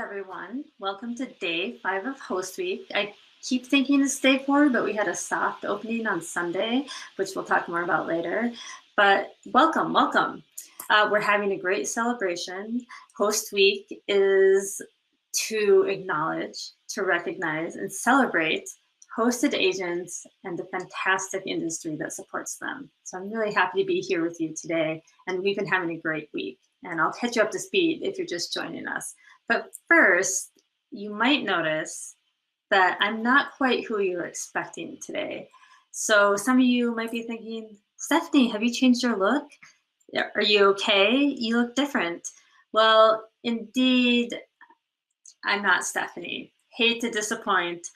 everyone. Welcome to day 5 of Host Week. I keep thinking it's day 4, but we had a soft opening on Sunday, which we'll talk more about later. But welcome. We're having a great celebration. Host Week is to acknowledge, to recognize, and celebrate hosted agents and the fantastic industry that supports them. So I'm really happy to be here with you today, and we've been having a great week. And I'll catch you up to speed if you're just joining us. But first, you might notice that I'm not quite who you're expecting today. So some of you might be thinking, Stephanie, have you changed your look? Are you okay? You look different. Well, indeed, I'm not Stephanie. Hate to disappoint,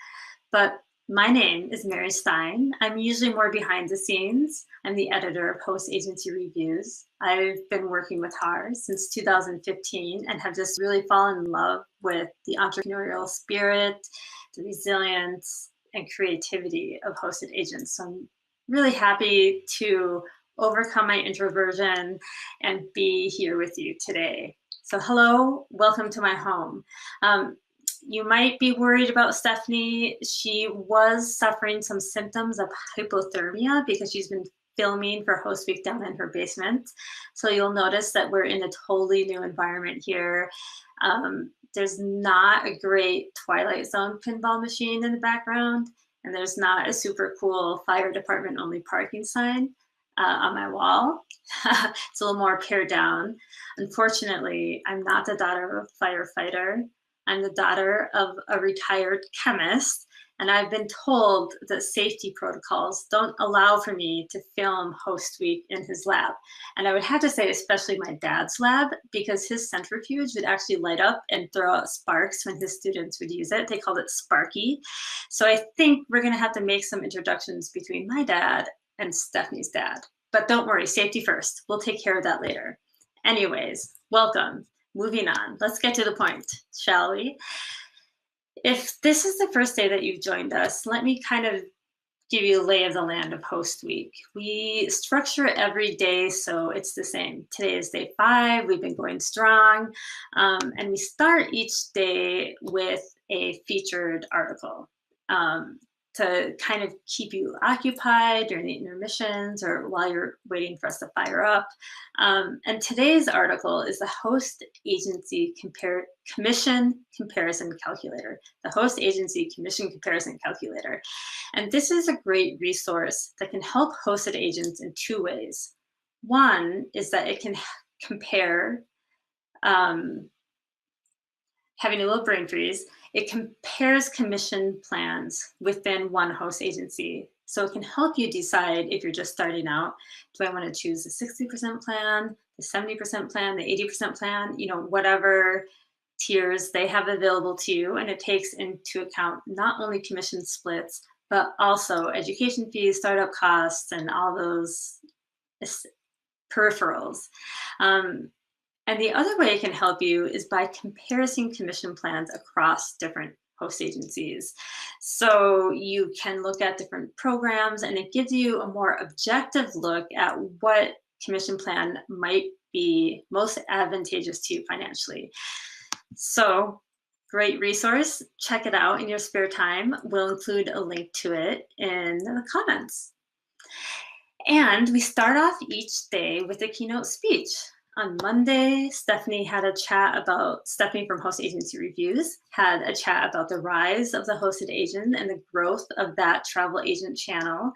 but my name is Mary Stein. I'm usually more behind the scenes. I'm the editor of Host Agency Reviews. I've been working with HAR since 2015 and have just really fallen in love with the entrepreneurial spirit, the resilience, and creativity of hosted agents. So I'm really happy to overcome my introversion and be here with you today. So hello, welcome to my home. You might be worried about Stephanie. She was suffering some symptoms of hypothermia because she's been filming for Host Week down in her basement. So you'll notice that we're in a totally new environment here. There's not a great Twilight Zone pinball machine in the background, and there's not a super cool fire department only parking sign on my wall. It's a little more pared down. Unfortunately, I'm not the daughter of a firefighter. I'm the daughter of a retired chemist, and I've been told that safety protocols don't allow for me to film Host Week in his lab. And I would have to say, especially my dad's lab, because his centrifuge would actually light up and throw out sparks when his students would use it. They called it Sparky. So I think we're going to have to make some introductions between my dad and Stephanie's dad. But don't worry, safety first. We'll take care of that later. Anyways, welcome. Moving on, let's get to the point, shall we? If this is the first day that you've joined us, let me kind of give you a lay of the land of Host Week. We structure every day so it's the same. Today is day 5, we've been going strong, and we start each day with a featured article to kind of keep you occupied during the intermissions or while you're waiting for us to fire up. And today's article is the Host Agency Commission Comparison Calculator, the Host Agency Commission Comparison Calculator. And this is a great resource that can help hosted agents in 2 ways. One is that it can compare, having a little brain freeze, it compares commission plans within one host agency. So it can help you decide if you're just starting out, do I want to choose the 60% plan, the 70% plan, the 80% plan, whatever tiers they have available to you. And it takes into account not only commission splits, but also education fees, startup costs, and all those peripherals. And the other way it can help you is by comparing commission plans across different host agencies. So you can look at different programs, and it gives you a more objective look at what commission plan might be most advantageous to you financially. So great resource. Check it out in your spare time. We'll include a link to it in the comments. And we start off each day with a keynote speech. On Monday, Stephanie from Host Agency Reviews had a chat about the rise of the hosted agent and the growth of that travel agent channel.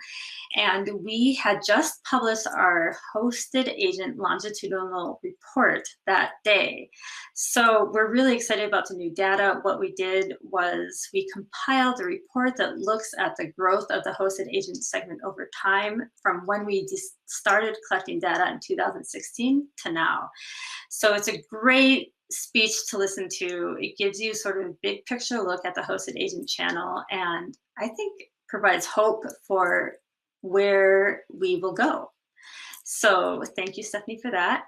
And we had just published our hosted agent longitudinal report that day. So we're really excited about the new data. What we did was we compiled a report that looks at the growth of the hosted agent segment over time from when we started collecting data in 2016 to now. So it's a great speech to listen to. It gives you sort of a big picture look at the hosted agent channel, and I think provides hope for where we will go. So thank you, Stephanie, for that.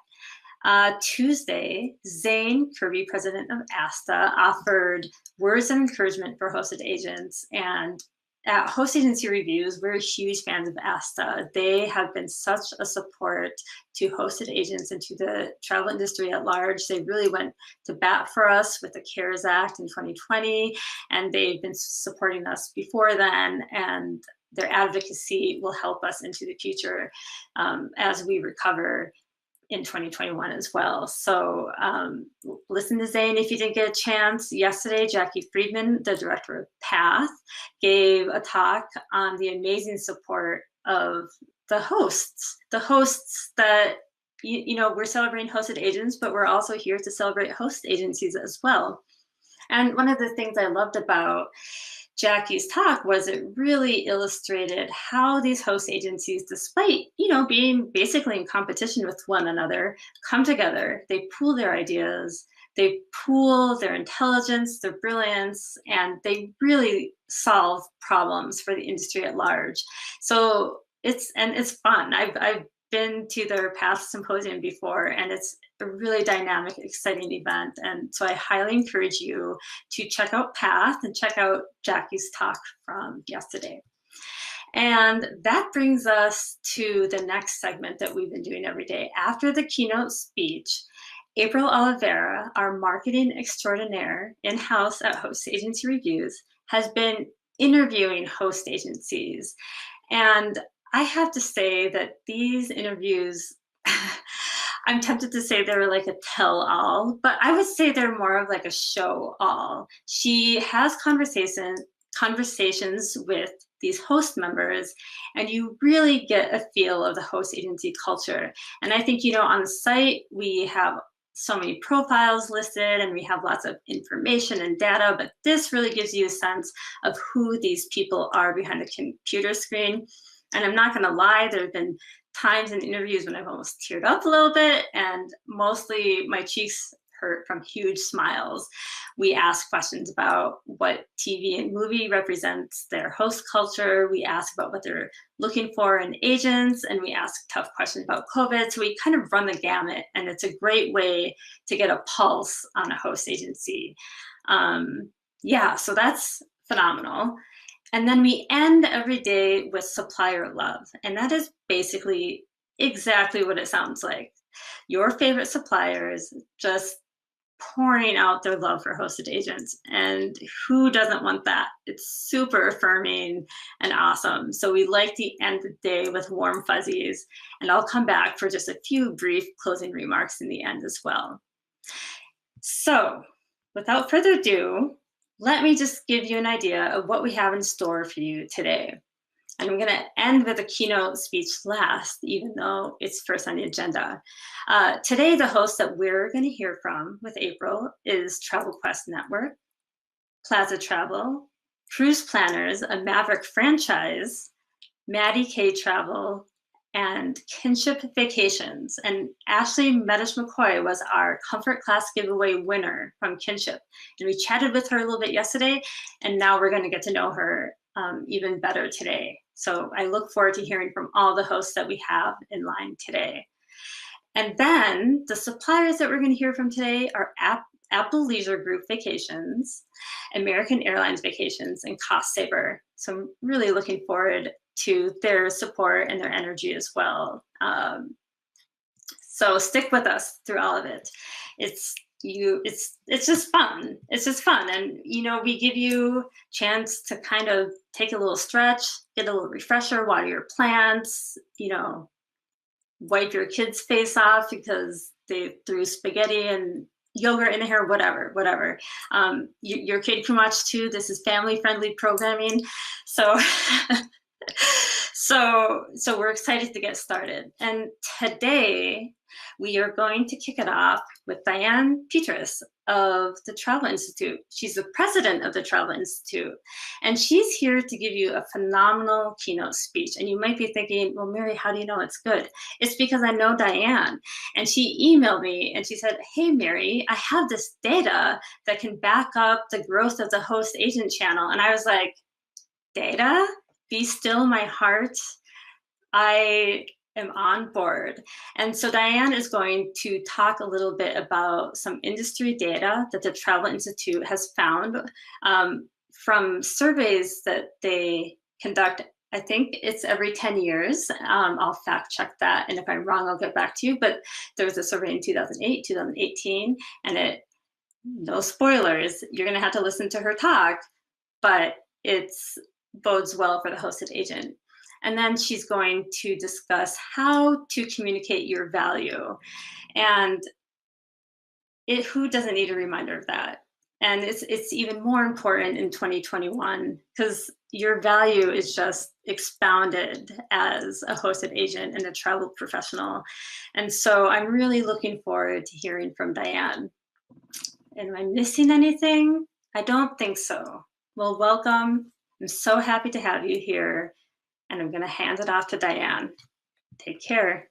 Tuesday, Zane Kirby, president of ASTA, offered words of encouragement for hosted agents, and at Host Agency Reviews, we're huge fans of ASTA. They have been such a support to hosted agents and to the travel industry at large. They really went to bat for us with the CARES Act in 2020, and they've been supporting us before then, and their advocacy will help us into the future as we recover in 2021 as well. So listen to Zane if you didn't get a chance. Yesterday, Jackie Friedman, the director of PATH, gave a talk on the amazing support of the hosts that, you know, we're celebrating hosted agents, but we're also here to celebrate host agencies as well. And one of the things I loved about Jackie's talk was it really illustrated how these host agencies, despite, you know, being basically in competition with one another, come together. They pool their ideas, they pool their intelligence, their brilliance, and they really solve problems for the industry at large. So it's fun. I've been to their PATH symposium before, and it's a really dynamic, exciting event. And so I highly encourage you to check out PATH and check out Jackie's talk from yesterday. And that brings us to the next segment that we've been doing every day. After the keynote speech, April Oliveira, our marketing extraordinaire in-house at Host Agency Reviews, has been interviewing host agencies. And I have to say that these interviews, I'm tempted to say they were like a tell-all, but I would say they're more of like a show-all. She has conversations with these host members, and you really get a feel of the host agency culture. And I think, you know, on the site, we have so many profiles listed and we have lots of information and data, but this really gives you a sense of who these people are behind the computer screen. And I'm not gonna lie, there have been times in interviews when I've almost teared up a little bit, and mostly my cheeks hurt from huge smiles. We ask questions about what TV and movie represents their host culture. We ask about what they're looking for in agents, and we ask tough questions about COVID. So we kind of run the gamut, and it's a great way to get a pulse on a host agency. Yeah, so that's phenomenal. And then we end every day with Supplier Love. And that is basically exactly what it sounds like. Your favorite suppliers just pouring out their love for hosted agents. And who doesn't want that? It's super affirming and awesome. So we like to end the day with warm fuzzies. And I'll come back for just a few brief closing remarks in the end as well. So without further ado, let me just give you an idea of what we have in store for you today. And I'm going to end with a keynote speech last, even though it's first on the agenda. Today, the host that we're going to hear from with April is Travel Quest Network, Plaza Travel, Cruise Planners, a Maverick franchise, Matty K Travel, and Kinship Vacations. And Ashley Medish-McCoy was our Comfort Class giveaway winner from Kinship. And we chatted with her a little bit yesterday, and now we're going to get to know her even better today. So I look forward to hearing from all the hosts that we have in line today. And then the suppliers that we're going to hear from today are Apple Leisure Group Vacations, American Airlines Vacations, and Costsaver. So I'm really looking forward to their support and their energy as well. So stick with us through all of it. It's just fun. It's just fun. And, you know, we give you a chance to kind of take a little stretch, get a little refresher, water your plants, you know, wipe your kid's face off because they threw spaghetti and yogurt in the hair, whatever. Your kid can watch too. This is family-friendly programming. So so we're excited to get started. And today we are going to kick it off with Diane Petras of the Travel Institute. She's the president of the Travel Institute, and she's here to give you a phenomenal keynote speech. And you might be thinking, well, Mary, how do you know it's good? It's because I know Diane, and she emailed me and she said, hey, Mary, I have this data that can back up the growth of the host agent channel. And I was like, data? Be still my heart. I am on board. And so Diane is going to talk a little bit about some industry data that the Travel Institute has found from surveys that they conduct, I think it's every 10 years. I'll fact check that. And if I'm wrong, I'll get back to you. But there was a survey in 2008, 2018, and no spoilers, you're going to have to listen to her talk, but it's bodes well for the hosted agent. And then she's going to discuss how to communicate your value. And who doesn't need a reminder of that? And it's even more important in 2021 because your value is just expounded as a hosted agent and a travel professional. And so I'm really looking forward to hearing from Diane. Am I missing anything? I don't think so. Well, welcome. I'm so happy to have you here. And I'm going to hand it off to Diane. Take care.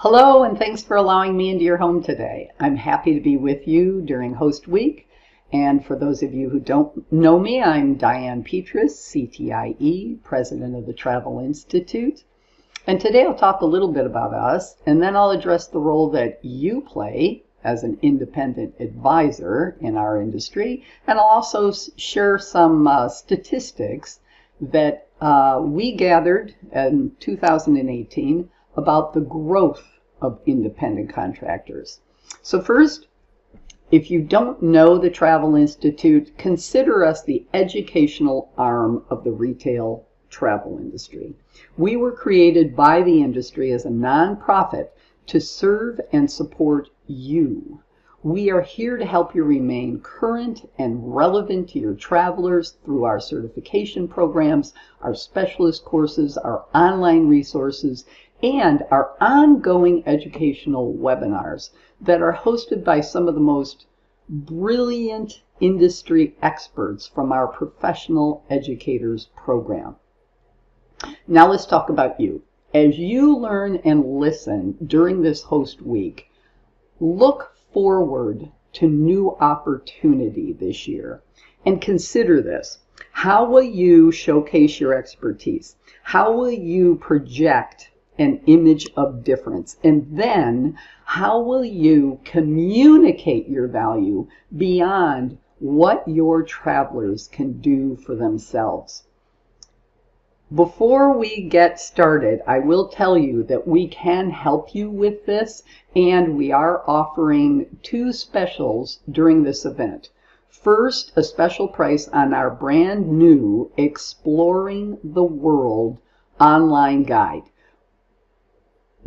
Hello, and thanks for allowing me into your home today. I'm happy to be with you during Host Week. And for those of you who don't know me, I'm Diane Petras, CTIE, President of the Travel Institute. And today I'll talk a little bit about us, and then I'll address the role that you play as an independent advisor in our industry. And I'll also share some statistics that we gathered in 2018 about the growth of independent contractors. So first, if you don't know the Travel Institute, consider us the educational arm of the retail travel industry. We were created by the industry as a nonprofit to serve and support you. We are here to help you remain current and relevant to your travelers through our certification programs, our specialist courses, our online resources, and our ongoing educational webinars that are hosted by some of the most brilliant industry experts from our Professional Educators program. Now let's talk about you. As you learn and listen during this Host Week, look forward to new opportunity this year and consider this. How will you showcase your expertise? How will you project an image of difference? And then how will you communicate your value beyond what your travelers can do for themselves? Before we get started, I will tell you that we can help you with this, and we are offering 2 specials during this event. First, a special price on our brand new Exploring the World online guide.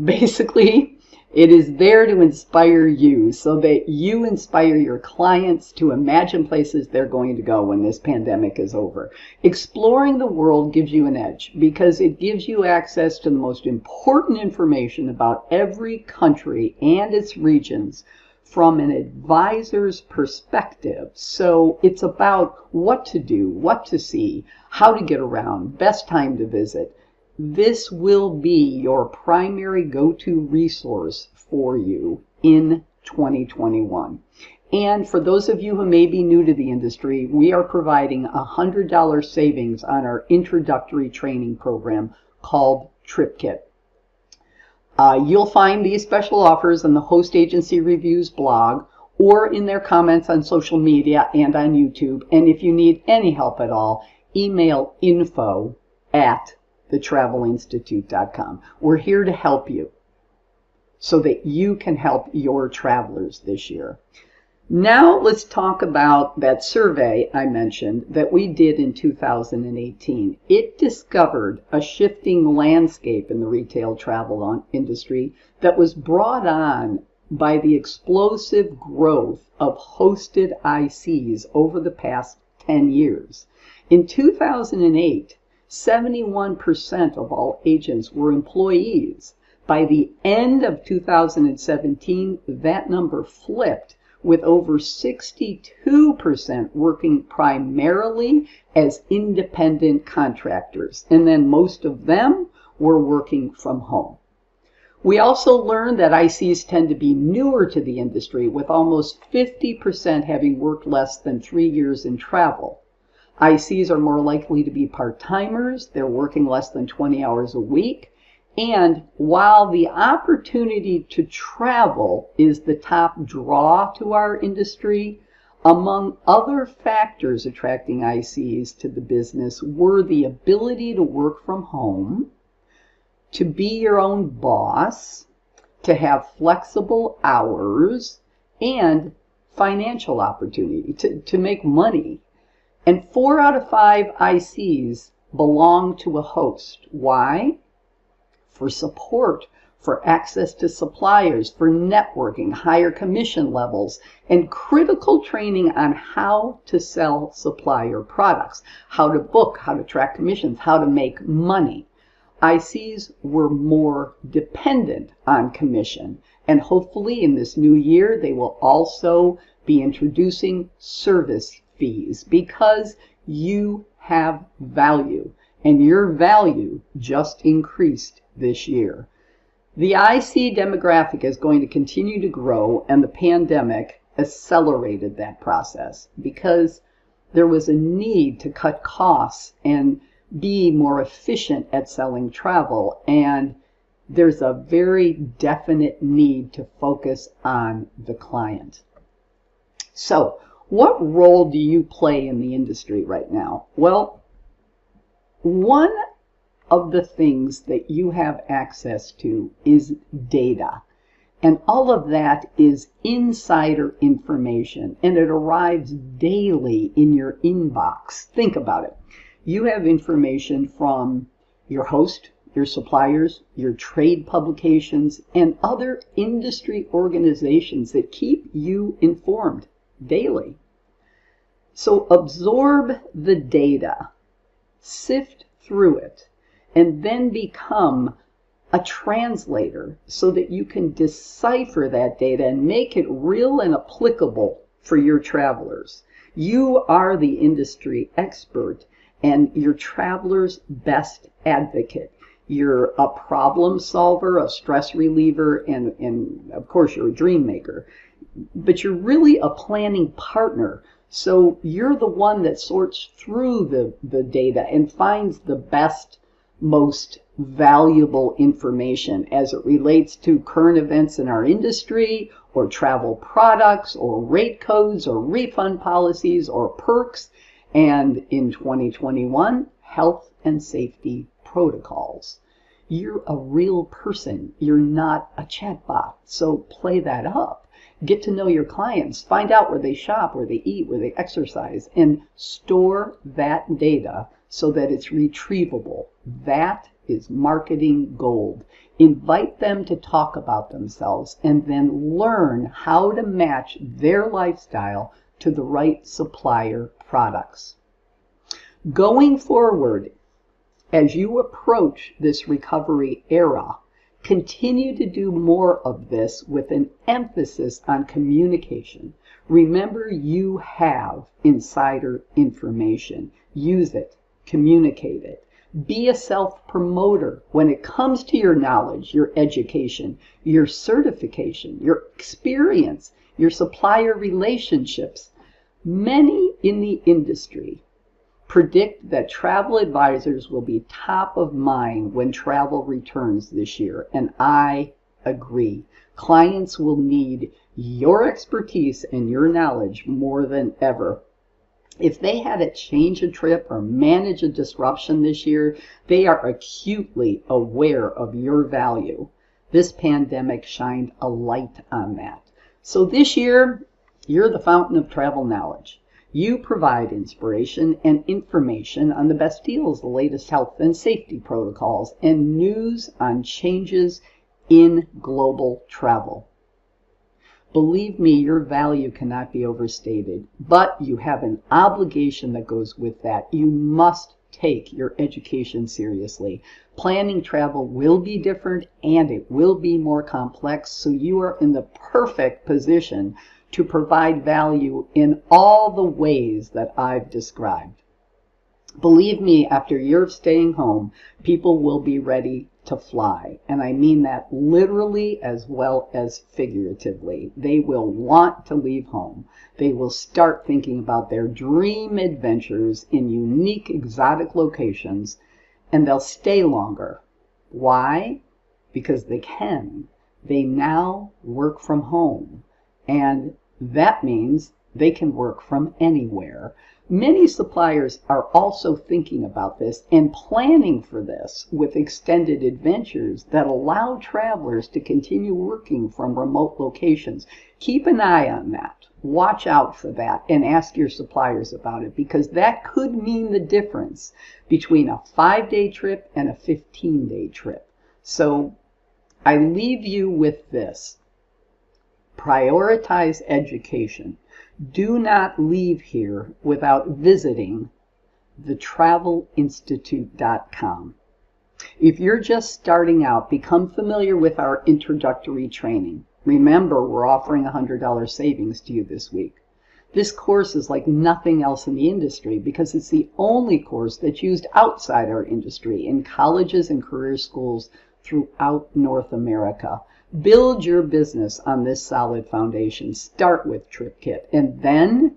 Basically, it is there to inspire you so that you inspire your clients to imagine places they're going to go when this pandemic is over. Exploring the World gives you an edge because it gives you access to the most important information about every country and its regions from an advisor's perspective. So it's about what to do, what to see, how to get around, best time to visit. This will be your primary go-to resource for you in 2021. And for those of you who may be new to the industry, we are providing $100 savings on our introductory training program called Trip Kit. You'll find these special offers on the Host Agency Reviews blog or in their comments on social media and on YouTube. And if you need any help at all, email info@thetravelinstitute.com. We're here to help you so that you can help your travelers this year. Now let's talk about that survey I mentioned that we did in 2018. It discovered a shifting landscape in the retail travel industry that was brought on by the explosive growth of hosted ICs over the past 10 years. In 2008, 71% of all agents were employees. By the end of 2017, that number flipped, with over 62% working primarily as independent contractors, and then most of them were working from home. We also learned that ICs tend to be newer to the industry, with almost 50% having worked less than 3 years in travel. ICs are more likely to be part-timers. They're working less than 20 hours a week. And while the opportunity to travel is the top draw to our industry, among other factors attracting ICs to the business were the ability to work from home, to be your own boss, to have flexible hours, and financial opportunity to make money. And 4 out of 5 ICs belong to a host. Why? For support, for access to suppliers, for networking, higher commission levels, and critical training on how to sell supplier products, how to book, how to track commissions, how to make money. ICs were more dependent on commission, and hopefully in this new year they will also be introducing service fees because you have value, and your value just increased this year. The IC demographic is going to continue to grow, and the pandemic accelerated that process because there was a need to cut costs and be more efficient at selling travel, and there's a very definite need to focus on the client. So, what role do you play in the industry right now? Well, one of the things that you have access to is data. And all of that is insider information, and it arrives daily in your inbox. Think about it. You have information from your host, your suppliers, your trade publications, and other industry organizations that keep you informed daily. So absorb the data, sift through it, and then become a translator so that you can decipher that data and make it real and applicable for your travelers. You are the industry expert and your traveler's best advocate. You're a problem solver, a stress reliever, and of course you're a dream maker. But you're really a planning partner. So you're the one that sorts through the data and finds the best, most valuable information as it relates to current events in our industry, or travel products, or rate codes, or refund policies, or perks, and in 2021, health and safety protocols. You're a real person. You're not a chatbot. So play that up. Get to know your clients. Find out where they shop, where they eat, where they exercise, and store that data so that it's retrievable. That is marketing gold. Invite them to talk about themselves and then learn how to match their lifestyle to the right supplier products. Going forward, as you approach this recovery era, continue to do more of this with an emphasis on communication. Remember, you have insider information. Use it. Communicate it. Be a self-promoter when it comes to your knowledge, your education, your certification, your experience, your supplier relationships. Many in the industry predict that travel advisors will be top of mind when travel returns this year, and I agree. Clients will need your expertise and your knowledge more than ever. If they had to change a trip or manage a disruption this year, they are acutely aware of your value. This pandemic shined a light on that. So this year, you're the fountain of travel knowledge. You provide inspiration and information on the best deals, the latest health and safety protocols, and news on changes in global travel. Believe me, your value cannot be overstated, but you have an obligation that goes with that. You must take your education seriously. Planning travel will be different and it will be more complex, so you are in the perfect position to provide value in all the ways that I've described. Believe me, after a year of staying home, people will be ready to fly. And I mean that literally as well as figuratively. They will want to leave home. They will start thinking about their dream adventures in unique, exotic locations, and they'll stay longer. Why? Because they can. They now work from home. And that means they can work from anywhere. Many suppliers are also thinking about this and planning for this with extended adventures that allow travelers to continue working from remote locations. Keep an eye on that. Watch out for that and ask your suppliers about it, because that could mean the difference between a 5-day trip and a 15-day trip. So I leave you with this. Prioritize education. Do not leave here without visiting thetravelinstitute.com. If you're just starting out, become familiar with our introductory training. Remember, we're offering $100 savings to you this week. This course is like nothing else in the industry because it's the only course that's used outside our industry in colleges and career schools throughout North America. Build your business on this solid foundation. Start with TripKit, and then,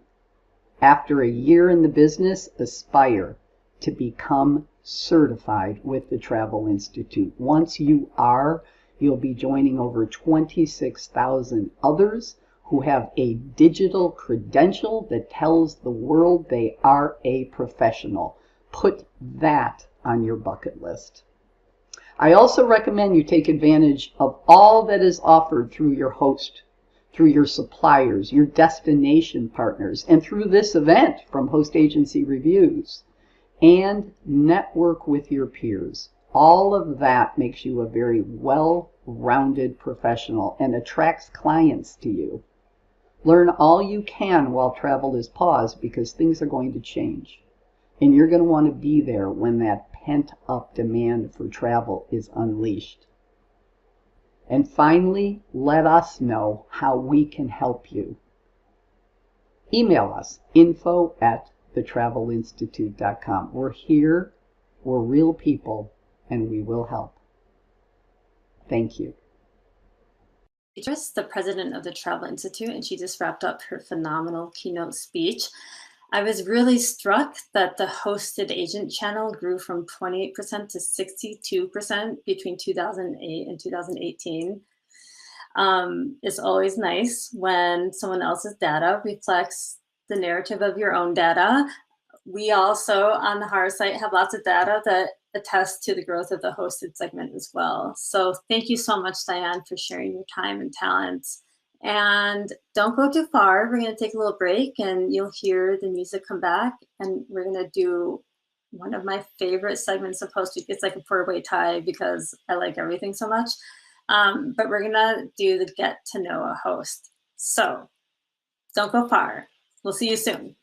after a year in the business, aspire to become certified with the Travel Institute. Once you are, you'll be joining over 26,000 others who have a digital credential that tells the world they are a professional. Put that on your bucket list. I also recommend you take advantage of all that is offered through your host, through your suppliers, your destination partners, and through this event from Host Agency Reviews, and network with your peers. All of that makes you a very well-rounded professional and attracts clients to you. Learn all you can while travel is paused, because things are going to change. And you're going to want to be there when that pent-up demand for travel is unleashed. And finally, let us know how we can help you. Email us, info@thetravelinstitute.com. We're here, we're real people, and we will help. Thank you. Petras, the president of the Travel Institute, and she just wrapped up her phenomenal keynote speech. I was really struck that the hosted agent channel grew from 28% to 62% between 2008 and 2018. It's always nice when someone else's data reflects the narrative of your own data. We also, on the HAR site, have lots of data that attest to the growth of the hosted segment as well. So thank you so much, Diane, for sharing your time and talents. And don't go too far. We're going to take a little break, and you'll hear the music come back. And we're going to do one of my favorite segments of Host Week. It's like a four-way tie because I like everything so much. But we're going to do the Get to Know a Host. So don't go far. We'll see you soon.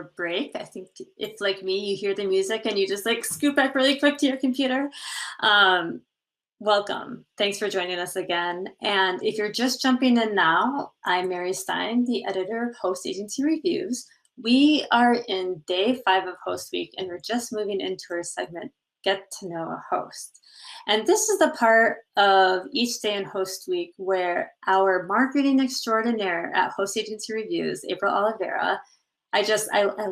a break. I think if, like me, you hear the music and you just like scoot back really quick to your computer. Welcome. Thanks for joining us again. And if you're just jumping in now, I'm Mary Stein, the editor of Host Agency Reviews. We are in day 5 of Host Week, and we're just moving into our segment, Get to Know a Host. And this is the part of each day in Host Week where our marketing extraordinaire at Host Agency Reviews, April Oliveira, I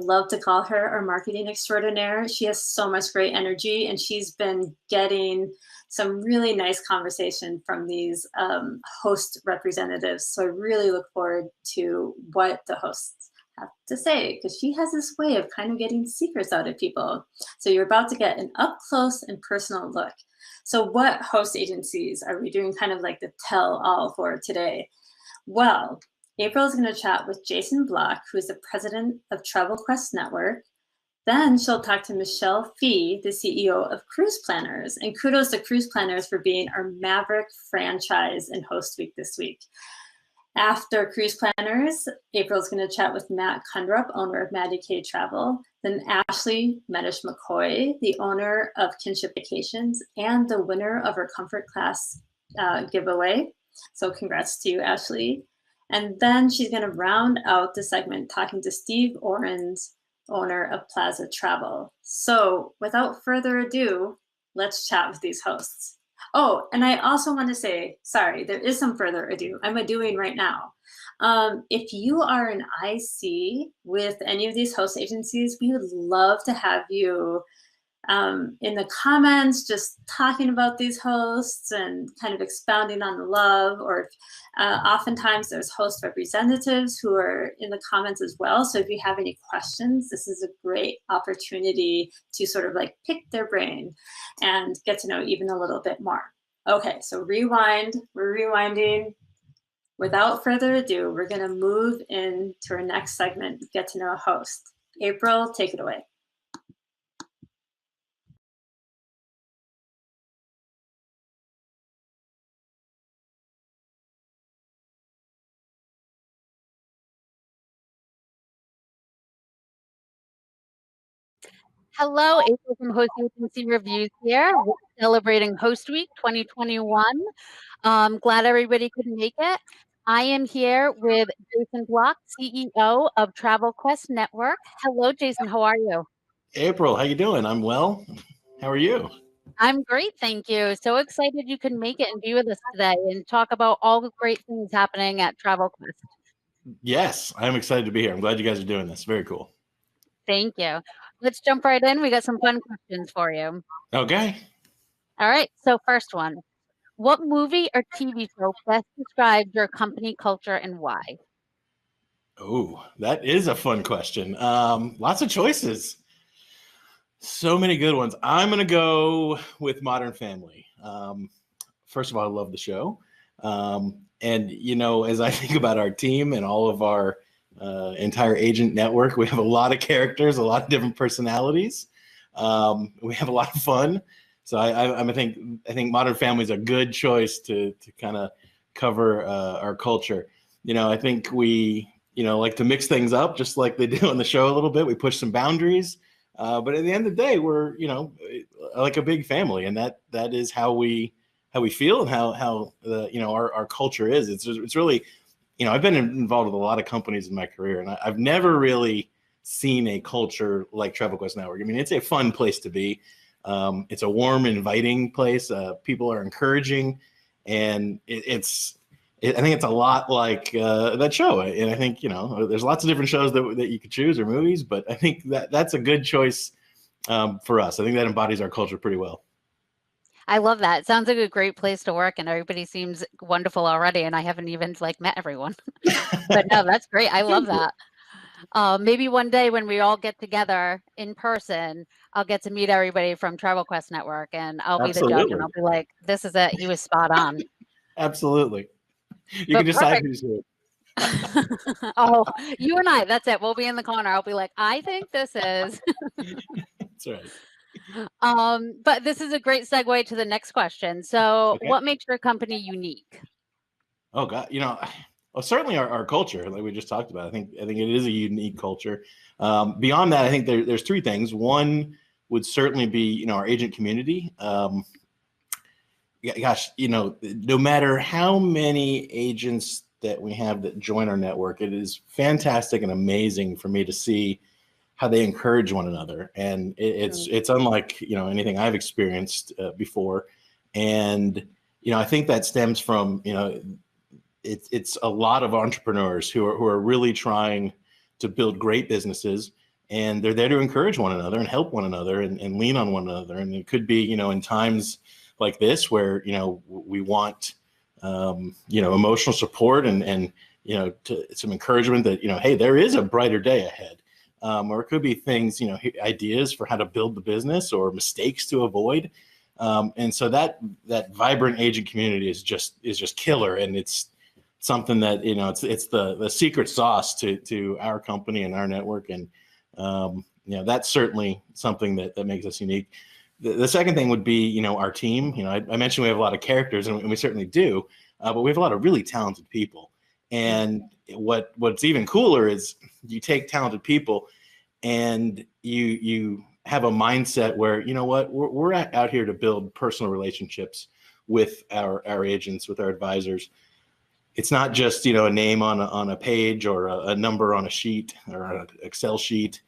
love to call her our marketing extraordinaire. She has so much great energy, and she's been getting some really nice conversation from these host representatives. So I really look forward to what the hosts have to say, because she has this way of kind of getting secrets out of people. So you're about to get an up close and personal look. So what host agencies are we doing kind of like the tell all for today? Well, April is going to chat with Jason Block, who is the president of Travel Quest Network. Then she'll talk to Michelle Fee, the CEO of Cruise Planners. And kudos to Cruise Planners for being our Maverick franchise in Host Week this week. After Cruise Planners, April's going to chat with Matt Kundrup, owner of Matty K Travel. Then Ashley Medish McCoy, the owner of Kinship Vacations and the winner of our Comfort Class giveaway. So congrats to you, Ashley. And then she's going to round out the segment talking to Steve Orens, owner of Plaza Travel. So without further ado, let's chat with these hosts. Oh, and I also want to say, sorry, there is some further ado. I'm doing right now. If you are an IC with any of these host agencies, we would love to have you in the comments, just talking about these hosts and kind of expounding on the love, or oftentimes there's host representatives who are in the comments as well. So if you have any questions, this is a great opportunity to sort of like pick their brain and get to know even a little bit more. Okay, so rewind, we're rewinding. Without further ado, we're gonna move into our next segment, Get to Know a Host. April, take it away. Hello, April from Host Agency Reviews here. We're celebrating Host Week 2021. Glad everybody could make it. I am here with Jason Block, CEO of Travel Quest Network. Hello, Jason. How are you? April, how you doing? I'm well. How are you? I'm great, thank you. So excited you can make it and be with us today and talk about all the great things happening at Travel Quest. Yes, I'm excited to be here. I'm glad you guys are doing this. Very cool. Thank you. Let's jump right in. We got some fun questions for you. Okay. All right, so first one. What movie or TV show best describes your company culture and why? Oh, that is a fun question. Lots of choices. So many good ones. I'm going to go with Modern Family. First of all, I love the show. And, you know, as I think about our team and all of our entire agent network, we have a lot of characters, a lot of different personalities. We have a lot of fun. So I think Modern Family is a good choice to kind of cover our culture. You know, I think we, you know, like to mix things up just like they do on the show a little bit. We push some boundaries. But at the end of the day, we're, you know, like a big family, and that is how we feel and how the, you know, our culture is. It's really, you know, I've been involved with a lot of companies in my career, and I've never really seen a culture like Travel Quest Network. I mean, it's a fun place to be. It's a warm, inviting place. People are encouraging, and I think it's a lot like that show. And I think, you know, there's lots of different shows that you could choose or movies, but I think that's a good choice for us. I think that embodies our culture pretty well. I love that. It sounds like a great place to work, and everybody seems wonderful already. And I haven't even like met everyone, but no, that's great. I love that. Maybe one day when we all get together in person, I'll get to meet everybody from Travel Quest Network, and I'll be the judge, and I'll be like, "This is it. He was spot on." Absolutely. You can decide who's who. Oh, you and I, that's it. We'll be in the corner. I'll be like, I think this is. That's right. But this is a great segue to the next question. So Okay. what makes your company unique? Oh God, you know, Well, certainly our culture, like we just talked about. I think it is a unique culture. Beyond that, I think there's three things. One would certainly be, our agent community. Gosh, no matter how many agents that we have that join our network, it is fantastic and amazing for me to see how they encourage one another. And it's unlike, anything I've experienced before. And, I think that stems from, it's a lot of entrepreneurs who are really trying to build great businesses, and they're there to encourage one another and help one another and lean on one another. And it could be, in times like this where, we want, emotional support and some encouragement that, hey, there is a brighter day ahead. Or it could be things, ideas for how to build the business or mistakes to avoid. And so that vibrant agent community is just killer. And it's something that, it's the secret sauce to our company and our network. And, that's certainly something that makes us unique. The second thing would be, our team. I mentioned we have a lot of characters, and we certainly do, but we have a lot of really talented people. And what's even cooler is you take talented people and you have a mindset where, we're out here to build personal relationships with our agents, with our advisors. It's not just, a name on a page or a number on a sheet or an Excel sheet.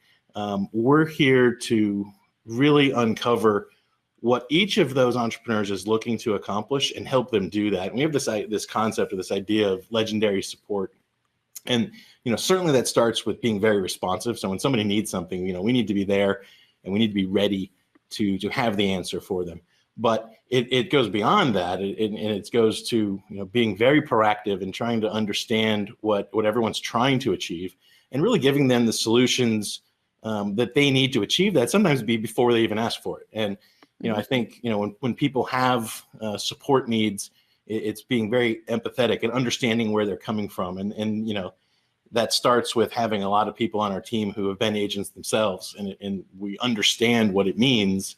We're here to really uncover what each of those entrepreneurs is looking to accomplish and help them do that. And we have this concept or this idea of legendary support. And, certainly that starts with being very responsive. So when somebody needs something, we need to be there and we need to be ready to have the answer for them. But it goes beyond that. And it goes to, being very proactive and trying to understand what everyone's trying to achieve and really giving them the solutions that they need to achieve that, sometimes before they even ask for it. And, I think, when people have support needs, it's being very empathetic and understanding where they're coming from. And that starts with having a lot of people on our team who have been agents themselves. And we understand what it means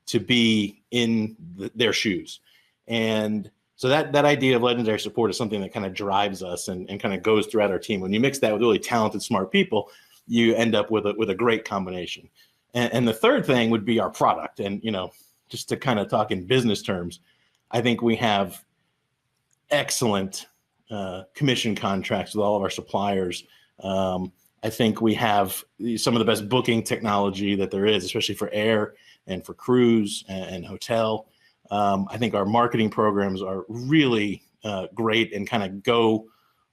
to be in their shoes. And so that idea of legendary support is something that kind of drives us and kind of goes throughout our team. When you mix that with really talented, smart people, you end up with a great combination. And the third thing would be our product. And, just to kind of talk in business terms, I think we have excellent commission contracts with all of our suppliers. I think we have some of the best booking technology that there is, especially for air and for cruise and hotel. I think our marketing programs are really great and kind of go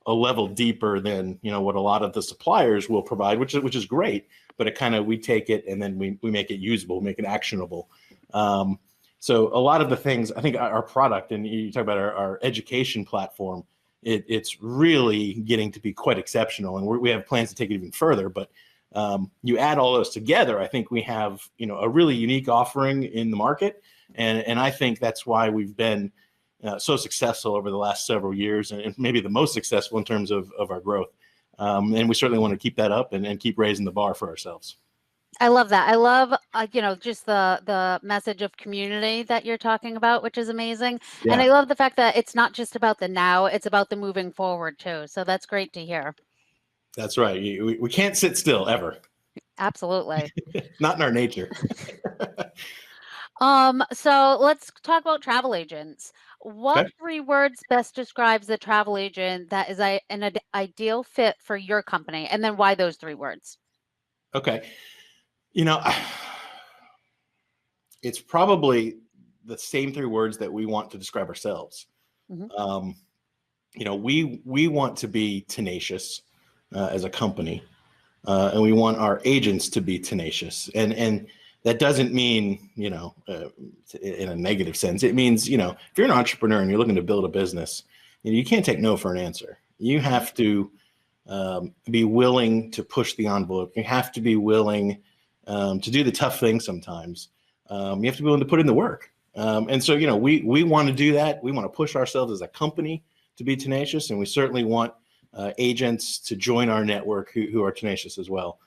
a level deeper than what a lot of the suppliers will provide, which is great. But we take it and then we make it usable, make it actionable. So a lot of the things, I think our product, and you talk about our education platform, it's really getting to be quite exceptional, and we have plans to take it even further. But you add all those together, I think we have a really unique offering in the market, and I think that's why we've been so successful over the last several years, and maybe the most successful in terms of our growth. And we certainly want to keep that up and keep raising the bar for ourselves. I love that. I love, just the message of community that you're talking about, which is amazing. Yeah. And I love the fact that it's not just about the now, it's about the moving forward too. So that's great to hear. That's right. We can't sit still ever. Absolutely. Not in our nature. So let's talk about travel agents. What Okay. 3 words best describes the travel agent that is an ideal fit for your company? And then why those 3 words? Okay. It's probably the same 3 words that we want to describe ourselves. Mhm. We want to be tenacious as a company, and we want our agents to be tenacious. And that doesn't mean, in a negative sense. It means, if you're an entrepreneur and you're looking to build a business, you can't take no for an answer. You have to be willing to push the envelope. You have to be willing to do the tough things sometimes. You have to be willing to put in the work. And so, we want to do that. We want to push ourselves as a company to be tenacious, and we certainly want agents to join our network who are tenacious as well.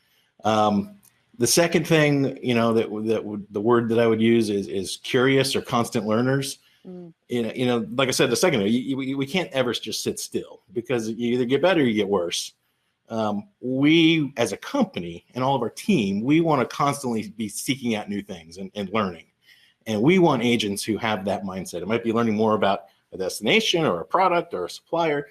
The second thing, the word that I would use is curious or constant learners. Mm. Like I said a second ago, we can't ever just sit still, because you either get better or you get worse. We, as a company and all of our team, we want to constantly be seeking out new things and learning. And we want agents who have that mindset. It might be learning more about a destination or a product or a supplier,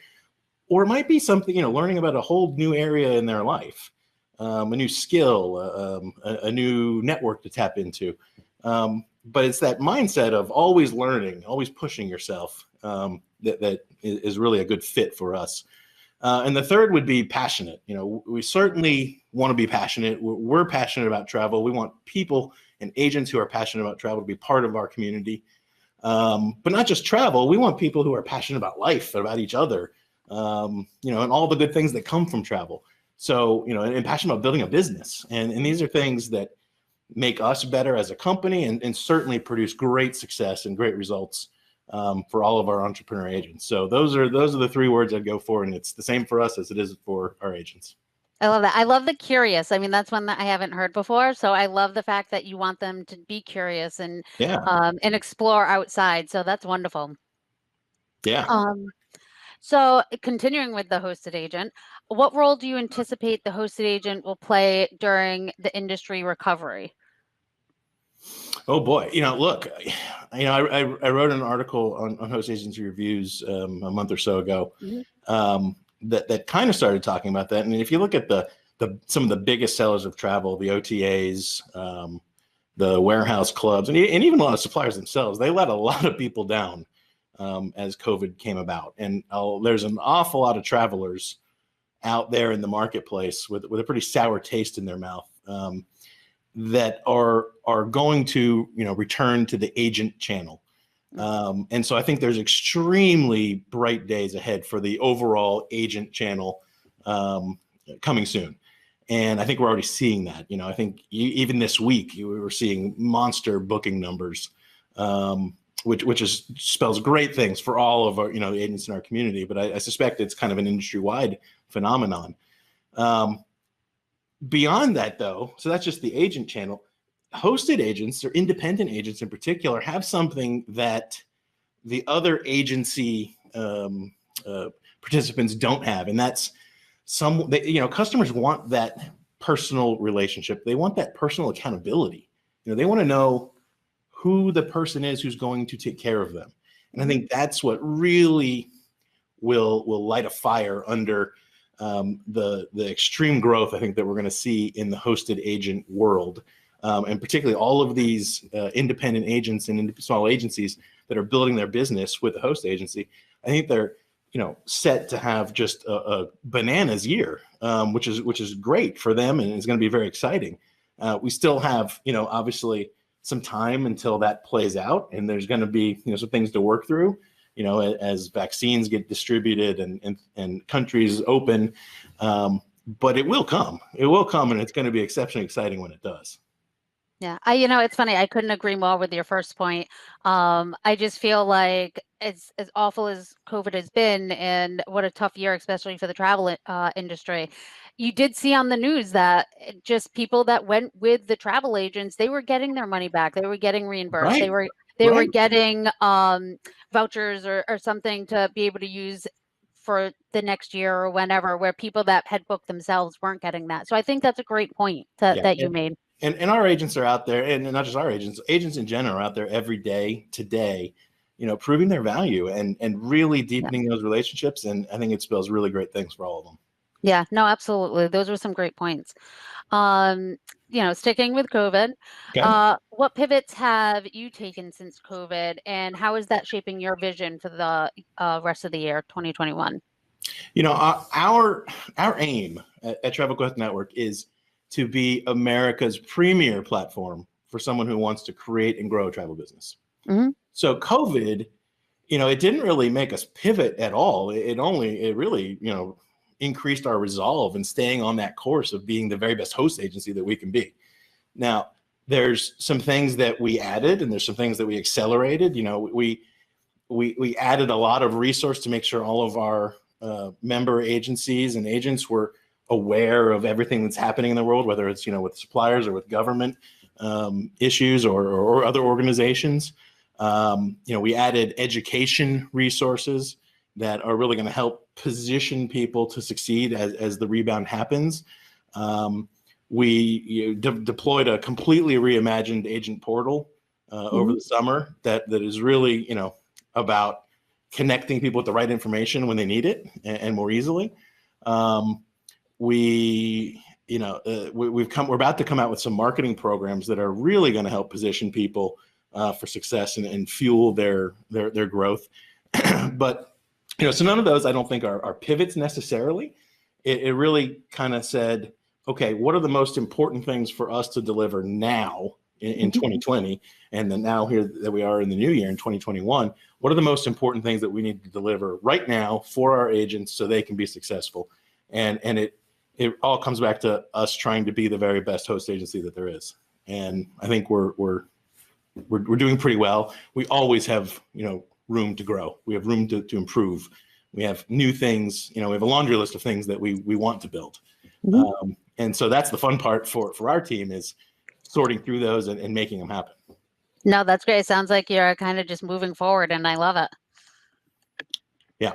or it might be something, learning about a whole new area in their life, a new skill, a new network to tap into. But it's that mindset of always learning, always pushing yourself, that is really a good fit for us. And the third would be passionate. We certainly want to be passionate. We're passionate about travel. We want people and agents who are passionate about travel to be part of our community. But not just travel. We want people who are passionate about life, about each other, and all the good things that come from travel. So, and passionate about building a business. And these are things that make us better as a company, and certainly produce great success and great results for all of our entrepreneur agents. So those are the three words I'd go for, and it's the same for us as it is for our agents. I love that. I love the curious. I mean, that's one that I haven't heard before. So I love the fact that you want them to be curious and explore outside. So that's wonderful. Yeah. So continuing with the hosted agent, what role do you anticipate the hosted agent will play during the industry recovery? Oh boy, look, I wrote an article on host agency reviews a month or so ago, that kind of started talking about that. And if you look at some of the biggest sellers of travel, the OTAs, the warehouse clubs, and even a lot of suppliers themselves, they let a lot of people down as COVID came about. And there's an awful lot of travelers out there in the marketplace with a pretty sour taste in their mouth, that are going to return to the agent channel. And so I think there's extremely bright days ahead for the overall agent channel coming soon. And I think we're already seeing that. I think even this week we were seeing monster booking numbers, which spells great things for all of our the agents in our community. But I suspect it's kind of an industry-wide phenomenon. Beyond that, though, so that's just the agent channel. Hosted agents, or independent agents in particular, have something that the other agency participants don't have, and that's customers want that personal relationship. They want that personal accountability. They want to know who the person is who's going to take care of them, and I think that's what really will light a fire under the extreme growth I think that we're going to see in the hosted agent world, and particularly all of these independent agents and small agencies that are building their business with the host agency. I think they're set to have just a bananas year, which is great for them, and it's going to be very exciting. We still have obviously some time until that plays out, and there's going to be some things to work through. As vaccines get distributed and countries open, but it will come. It will come, and it's going to be exceptionally exciting when it does. Yeah, it's funny. I couldn't agree more with your first point. I just feel like as awful as COVID has been, and what a tough year, especially for the travel industry. You did see on the news that just people that went with the travel agents, they were getting their money back. They were getting reimbursed. Right. They were getting vouchers or something to be able to use for the next year or whenever, where people that had booked themselves weren't getting that. So I think that's a great point that you made. And our agents are out there, and not just our agents in general are out there every day today, proving their value and really deepening those relationships. And I think it spells really great things for all of them. Yeah, no, absolutely. Those were some great points. Sticking with COVID, what pivots have you taken since COVID, and how is that shaping your vision for the rest of the year, 2021? Our aim at Travel Growth Network is to be America's premier platform for someone who wants to create and grow a travel business. Mm-hmm. So COVID, it didn't really make us pivot at all. It really, increased our resolve in staying on that course of being the very best host agency that we can be. Now, there's some things that we added, and there's some things that we accelerated. We added a lot of resource to make sure all of our member agencies and agents were aware of everything that's happening in the world, whether it's with suppliers or with government issues or other organizations. We added education resources that are really going to help position people to succeed as the rebound happens. We deployed a completely reimagined agent portal over the summer that is really, about connecting people with the right information when they need it and more easily. We're about to come out with some marketing programs that are really going to help position people for success and fuel their growth. But so none of those I don't think are pivots necessarily. It really kind of said, okay, what are the most important things for us to deliver now in 2020, and then now here that we are in the new year in 2021, what are the most important things that we need to deliver right now for our agents so they can be successful? And it all comes back to us trying to be the very best host agency that there is. And I think we're doing pretty well. We always have, room to grow. We have room to improve. We have new things, we have a laundry list of things that we want to build. And so that's the fun part for our team, is sorting through those and making them happen. No, that's great. It sounds like you're kind of just moving forward, and I love it. Yeah.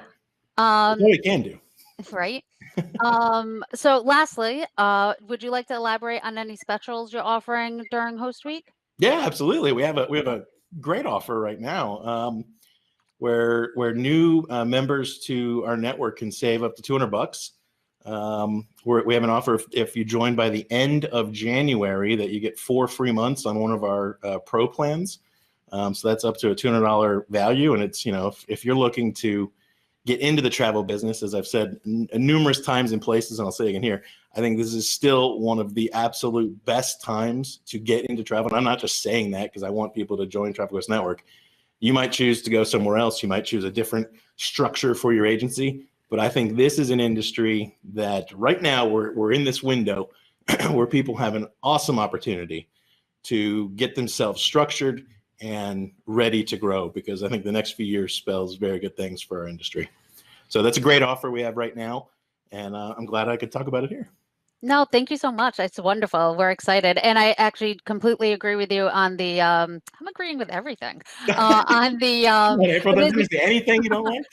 That's what we can do. Right. So lastly, would you like to elaborate on any specials you're offering during Host Week? Yeah, absolutely. We have a great offer right now, where new members to our network can save up to $200. We have an offer if you join by the end of January that you get 4 free months on one of our pro plans. So that's up to a $200 value. And it's, if you're looking to get into the travel business, as I've said numerous times in places, and I'll say again here, I think this is still one of the absolute best times to get into travel. And I'm not just saying that because I want people to join Travel Quest Network. You might choose to go somewhere else. You might choose a different structure for your agency. But I think this is an industry that right now we're in this window where people have an awesome opportunity to get themselves structured and ready to grow, because I think the next few years spells very good things for our industry. So that's a great offer we have right now, and I'm glad I could talk about it here. No, thank you so much. It's wonderful. We're excited. And I actually completely agree with you on the, I'm agreeing with everything. On the, April, doesn't say anything you don't like?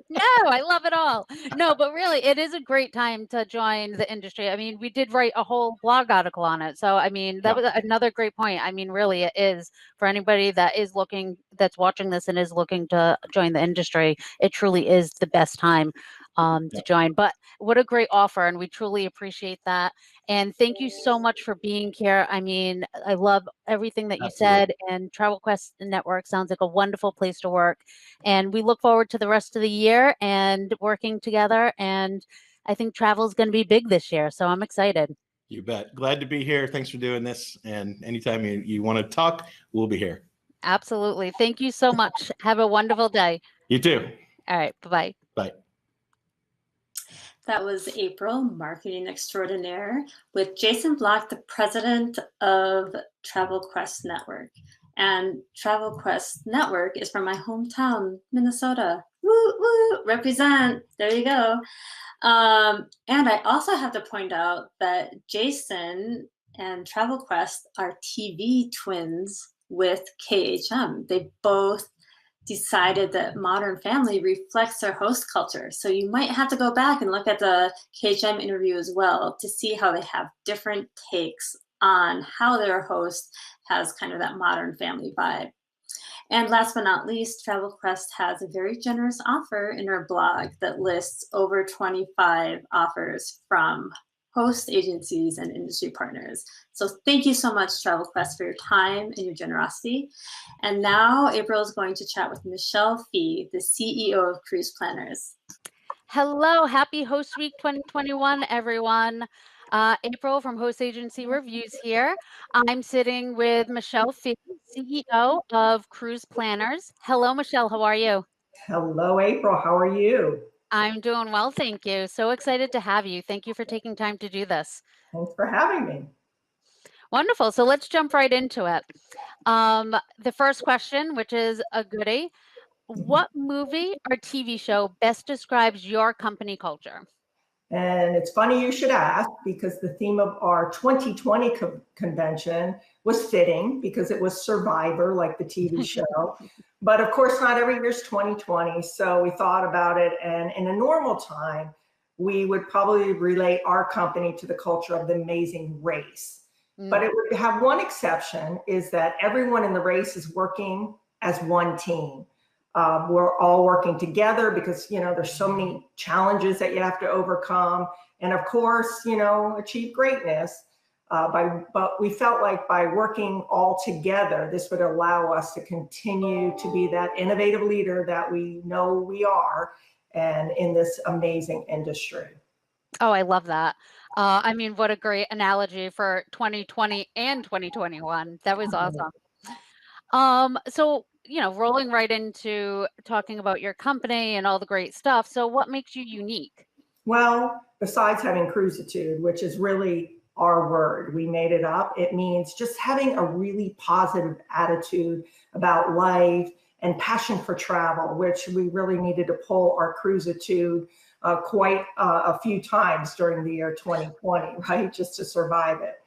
No, I love it all. No, but really, it is a great time to join the industry. I mean, we did write a whole blog article on it. So, I mean, that was another great point. I mean, really, it is for anybody that is that's watching this and is looking to join the industry. It truly is the best time to join. But what a great offer, and we truly appreciate that. And thank you so much for being here. I mean, I love everything that you said, and Travel Quest Network sounds like a wonderful place to work. And we look forward to the rest of the year and working together. And I think travel is going to be big this year. So I'm excited. You bet. Glad to be here. Thanks for doing this. And anytime you want to talk, we'll be here. Absolutely. Thank you so much. Have a wonderful day. You too. All right. Bye-bye. Bye. That was April, marketing extraordinaire, with Jason Block, the president of Travel Quest Network. And Travel Quest Network is from my hometown, Minnesota. Woo, woo, represent. There you go. And I also have to point out that Jason and Travel Quest are TV twins with KHM. They both decided that Modern Family reflects their host culture. So you might have to go back and look at the KHM interview as well to see how they have different takes on how their host has kind of that Modern Family vibe. And last but not least, Travel Quest has a very generous offer in our blog that lists over 25 offers from host agencies and industry partners. So thank you so much, Travel Quest, for your time and your generosity. And now April is going to chat with Michelle Fee, the CEO of Cruise Planners. Hello, happy Host Week 2021, everyone. April from Host Agency Reviews here. I'm sitting with Michelle Fee, CEO of Cruise Planners. Hello, Michelle. How are you? Hello, April. How are you? I'm doing well, thank you. So excited to have you. Thank you for taking time to do this. Thanks for having me. Wonderful. So let's jump right into it. The first question, which is a goodie, what movie or TV show best describes your company culture? And it's funny you should ask, because the theme of our 2020 convention was fitting, because it was Survivor, like the TV show. But of course, not every year's 2020. So we thought about it. And in a normal time, we would probably relate our company to the culture of the Amazing Race. But it would have one exception, is that everyone in the race is working as one team. We're all working together because, there's so many challenges that you have to overcome. And of course, achieve greatness. But we felt like by working all together, this would allow us to continue to be that innovative leader that we know we are, and in this amazing industry. Oh, I love that. I mean, what a great analogy for 2020 and 2021. That was awesome. So, rolling right into talking about your company and all the great stuff. So what makes you unique? Well, besides having cruisitude, which is really our word, we made it up. It means just having a really positive attitude about life and passion for travel, which we really needed to pull our cruisitude quite a few times during the year 2020, right? Just to survive it.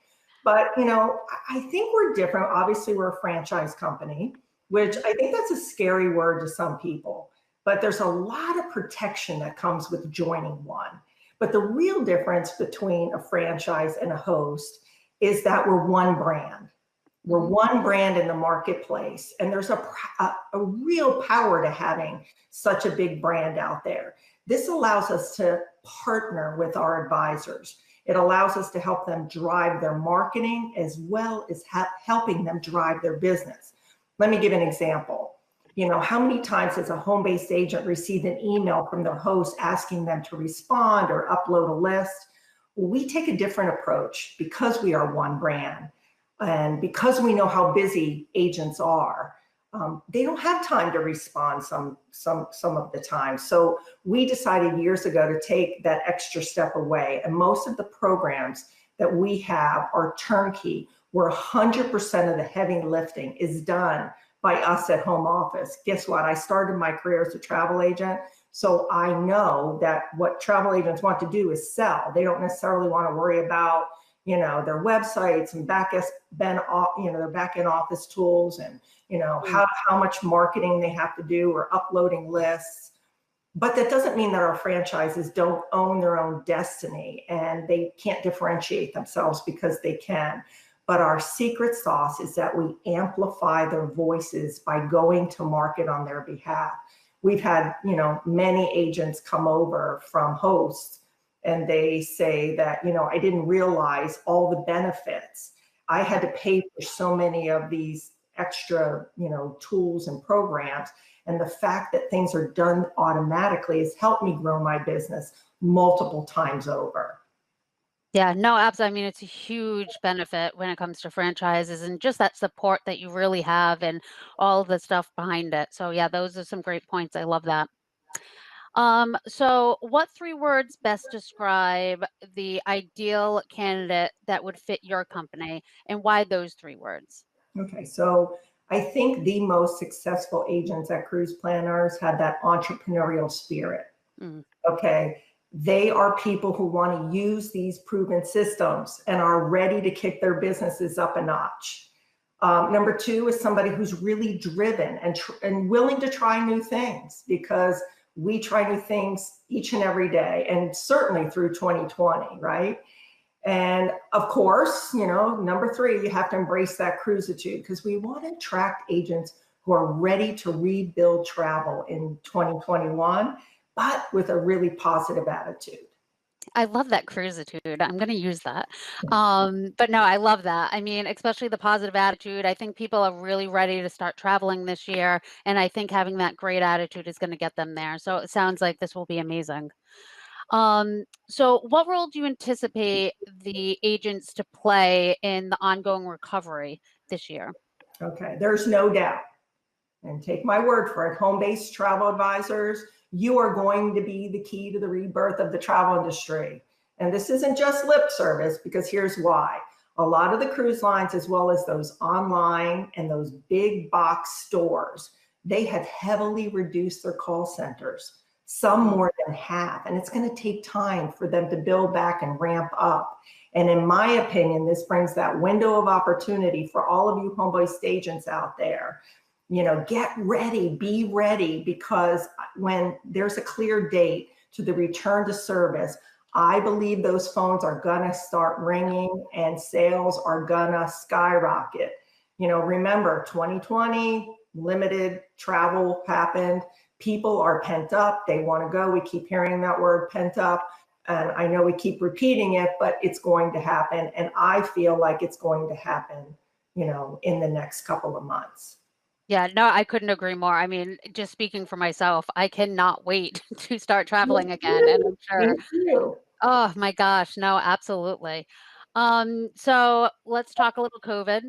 But, I think we're different. Obviously, we're a franchise company, which I think that's a scary word to some people. But there's a lot of protection that comes with joining one. But the real difference between a franchise and a host is that we're one brand. We're one brand in the marketplace. And there's a real power to having such a big brand out there. This allows us to partner with our advisors. It allows us to help them drive their marketing, as well as helping them drive their business. Let me give an example. How many times has a home-based agent received an email from their host asking them to respond or upload a list? Well, we take a different approach because we are one brand, and because we know how busy agents are. They don't have time to respond some of the time. So we decided years ago to take that extra step away. And most of the programs that we have are turnkey, where 100% of the heavy lifting is done by us at home office. Guess what? I started my career as a travel agent. So I know that what travel agents want to do is sell. They don't necessarily want to worry about, their websites and their back end office tools, and, how much marketing they have to do, or uploading lists. But that doesn't mean that our franchises don't own their own destiny and they can't differentiate themselves, because they can. But our secret sauce is that we amplify their voices by going to market on their behalf. We've had, many agents come over from hosts, and they say that, I didn't realize all the benefits. I had to pay for so many of these extra, tools and programs. And the fact that things are done automatically has helped me grow my business multiple times over. Yeah, no, absolutely. I mean, it's a huge benefit when it comes to franchises, and just that support that you really have and all the stuff behind it. So yeah, those are some great points. I love that. So what 3 words best describe the ideal candidate that would fit your company, and why those 3 words? Okay, so I think the most successful agents at Cruise Planners have that entrepreneurial spirit. Okay, they are people who want to use these proven systems and are ready to kick their businesses up a notch. Number 2 is somebody who's really driven and willing to try new things, because we try new things each and every day, and certainly through 2020, right? And of course, number 3, you have to embrace that cruisitude, because we want to attract agents who are ready to rebuild travel in 2021, but with a really positive attitude. I love that cruisitude. I'm going to use that. But no, I love that. I mean, especially the positive attitude. I think people are really ready to start traveling this year. And I think having that great attitude is going to get them there. So it sounds like this will be amazing. So what role do you anticipate the agents to play in the ongoing recovery this year? Okay, there's no doubt. And take my word for it, home-based travel advisors, you are going to be the key to the rebirth of the travel industry. And this isn't just lip service, because here's why. A lot of the cruise lines, as well as those online and those big box stores, they have heavily reduced their call centers. some more than half. And it's going to take time for them to build back and ramp up. And in my opinion, this brings that window of opportunity for all of you home-based agents out there. Get ready, be ready, because when there's a clear date to the return to service, I believe those phones are gonna start ringing and sales are gonna skyrocket. Remember 2020, limited travel happened. People are pent up, they wanna go. We keep hearing that word, pent up. And I know we keep repeating it, but it's going to happen. And I feel like it's going to happen, in the next couple of months. Yeah, no, I couldn't agree more. I mean, just speaking for myself, I cannot wait to start traveling again. And I'm sure, Me too. oh my gosh, no, absolutely. So let's talk a little COVID.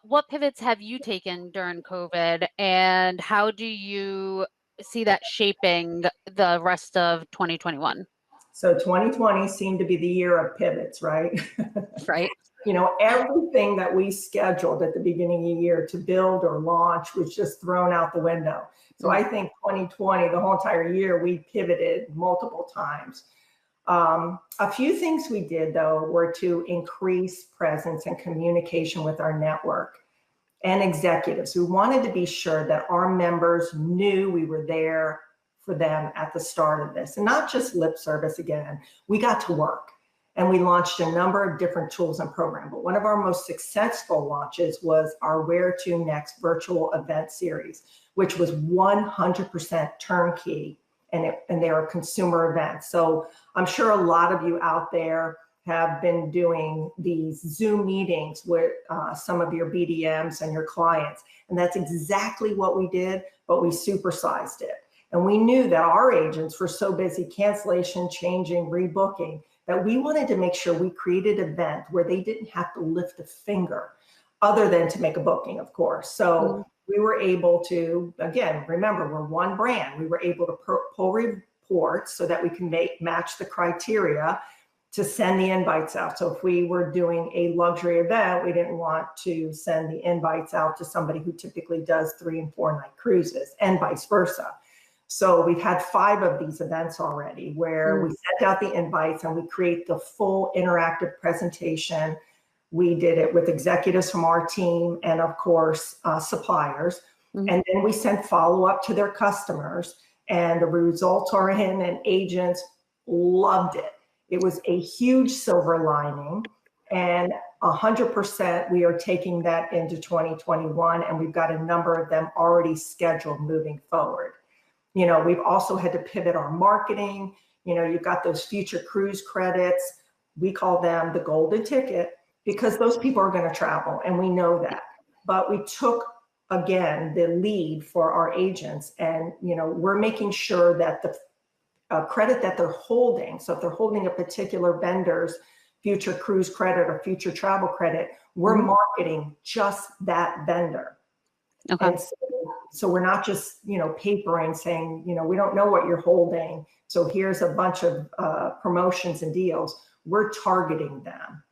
What pivots have you taken during COVID, and how do you see that shaping the rest of 2021? So 2020 seemed to be the year of pivots, right? Right? Everything that we scheduled at the beginning of the year to build or launch was just thrown out the window. So I think 2020, the whole entire year, we pivoted multiple times. A few things we did, though, were to increase presence and communication with our network and executives. We wanted to be sure that our members knew we were there for them at the start of this, and not just lip service again. We got to work. And we launched a number of different tools and programs. But one of our most successful launches was our Where to Next virtual event series, which was 100% turnkey, and they are consumer events. So I'm sure a lot of you out there have been doing these Zoom meetings with some of your BDMs and your clients. And that's exactly what we did, but we supersized it. And we knew that our agents were so busy cancellation, changing, rebooking, that we wanted to make sure we created an event where they didn't have to lift a finger other than to make a booking, of course. So we were able to, again, remember, we're one brand. We were able to pull reports so that we can match the criteria to send the invites out. So if we were doing a luxury event, we didn't want to send the invites out to somebody who typically does 3 and 4 night cruises, and vice versa. So we've had 5 of these events already where we sent out the invites and we create the full interactive presentation. We did it with executives from our team and, of course, suppliers. And then we sent follow-up to their customers, and the results are in, and agents loved it. It was a huge silver lining, and 100% we are taking that into 2021, and we've got a number of them already scheduled moving forward. We've also had to pivot our marketing. You've got those future cruise credits. We call them the golden ticket because those people are going to travel, and we know that. But we took, again, the lead for our agents, and we're making sure that the credit that they're holding, so if they're holding a particular vendor's future cruise credit or future travel credit, we're marketing just that vendor. Okay. And so we're not just, papering saying, we don't know what you're holding, so here's a bunch of promotions and deals. We're targeting them.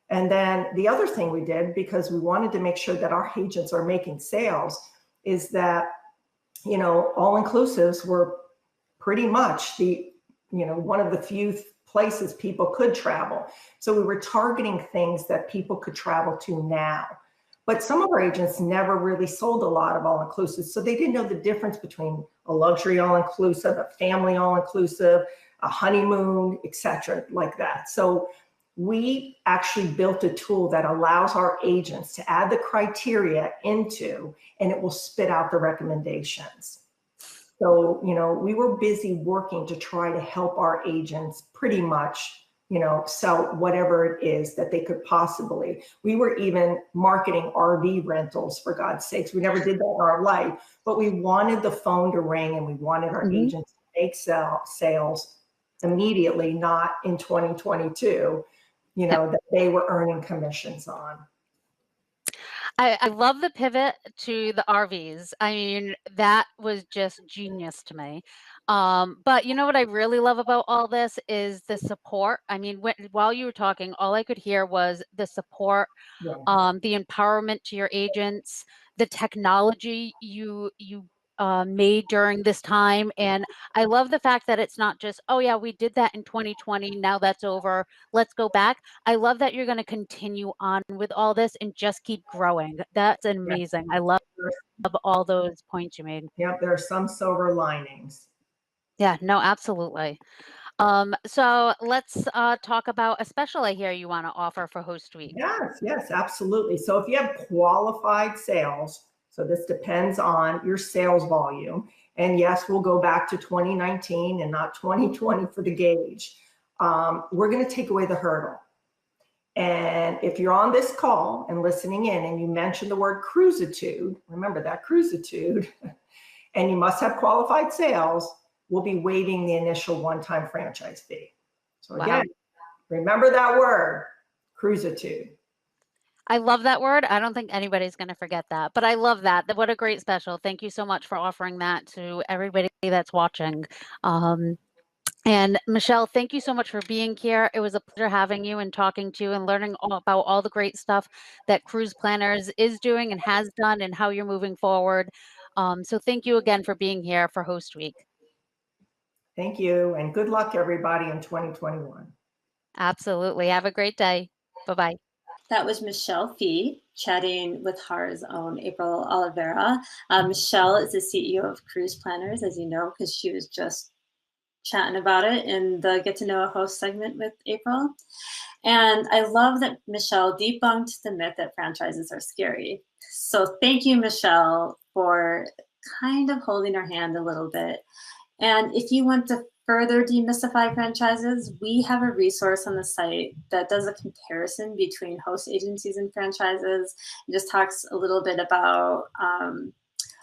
And then the other thing we did, because we wanted to make sure that our agents are making sales, is that, all-inclusives were pretty much one of the few places people could travel. So we were targeting things that people could travel to now. But some of our agents never really sold a lot of all-inclusive, so they didn't know the difference between a luxury all-inclusive, a family all-inclusive, a honeymoon, etc., like that. So we actually built a tool that allows our agents to add the criteria into, and it will spit out the recommendations. So, we were busy working to try to help our agents pretty much, sell whatever it is that they could possibly. We were even marketing RV rentals, for God's sakes. We never did that in our life, but we wanted the phone to ring, and we wanted our agents to make sales immediately, not in 2022, that they were earning commissions on. I love the pivot to the RVs. I mean, that was just genius to me. But you know what I really love about all this is the support. I mean, while you were talking, all I could hear was the support, Yeah. the empowerment to your agents, the technology you made during this time. And I love the fact that it's not just, oh yeah, we did that in 2020, now that's over, let's go back. I love that you're going to continue on with all this and just keep growing. That's amazing. I love all those points you made. Yep, there are some silver linings. Yeah, no, absolutely. So let's talk about a special I hear you want to offer for Host Week. Yes, absolutely. So if you have qualified sales, so this depends on your sales volume. And yes, we'll go back to 2019 and not 2020 for the gauge. We're going to take away the hurdle. And if you're on this call and listening in and you mention the word cruisitude, remember that cruisitude, and you must have qualified sales, we'll be waiving the initial one-time franchise fee. So again, remember that word, cruisitude. I love that word. I don't think anybody's going to forget that, but I love that. What a great special. Thank you so much for offering that to everybody that's watching. And Michelle, thank you so much for being here. It was a pleasure having you and talking to you and learning all about all the great stuff that Cruise Planners is doing and has done and how you're moving forward. So thank you again for being here for Host Week. Thank you, and good luck everybody in 2021. Absolutely. Have a great day. Bye-bye. That was Michelle Fee chatting with HAR's own April Oliveira. Michelle is the CEO of Cruise Planners, as you know, because she was just chatting about it in the Get to Know a Host segment with April. And I love that Michelle debunked the myth that franchises are scary. So thank you, Michelle, for kind of holding our hand a little bit. And if you want to further demystify franchises, we have a resource on the site that does a comparison between host agencies and franchises. It just talks a little bit about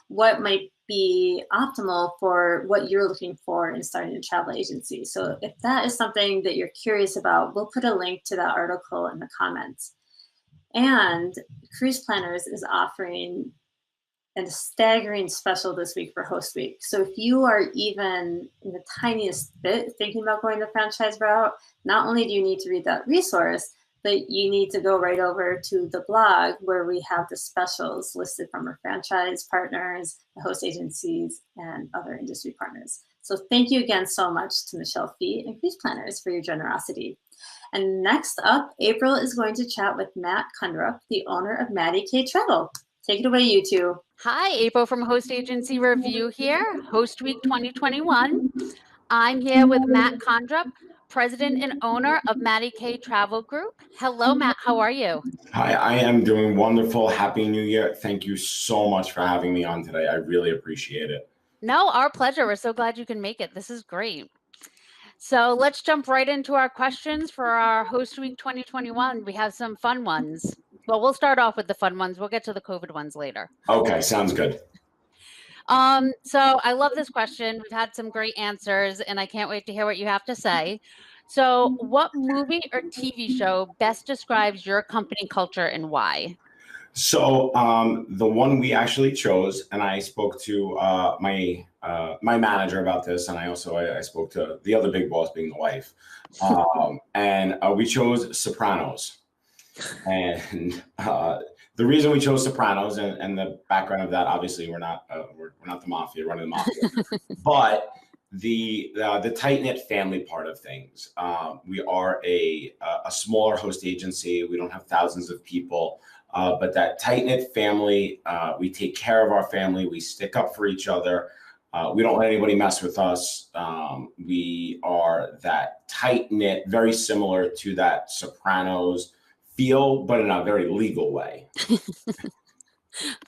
what might be optimal for what you're looking for in starting a travel agency. So if that is something that you're curious about, we'll put a link to that article in the comments. And Cruise Planners is offering a staggering special this week for Host Week. So if you are even in the tiniest bit thinking about going the franchise route, not only do you need to read that resource, but you need to go right over to the blog where we have the specials listed from our franchise partners, the host agencies, and other industry partners. So thank you again so much to Michelle Fee and Cruise Planners for your generosity. And next up, April is going to chat with Matt Kundrup, the owner of Matty K Travel. Take it away, you two. Hi, April from Host Agency Review here, Host Week 2021. I'm here with Matt Kundrup, President and owner of Matty K Travel Group. Hello, Matt. How are you? Hi, I am doing wonderful. Happy New Year. Thank you so much for having me on today. I really appreciate it. No, our pleasure. We're so glad you can make it. This is great. So let's jump right into our questions for our Host Week 2021. We have some fun ones. Well, we'll start off with the fun ones. We'll get to the COVID ones later. Okay, sounds good. So I love this question. We've had some great answers, and I can't wait to hear what you have to say. So what movie or TV show best describes your company culture and why? So the one we actually chose, and I spoke to my manager about this, and I spoke to the other big boss, being the wife, and we chose Sopranos. And the reason we chose Sopranos and the background of that, obviously, we're not the mafia, running the mafia, but the tight-knit family part of things. We are a smaller host agency. We don't have thousands of people, but that tight-knit family, we take care of our family. We stick up for each other. We don't let anybody mess with us. We are that tight-knit, very similar to that Sopranos feel, but in a very legal way.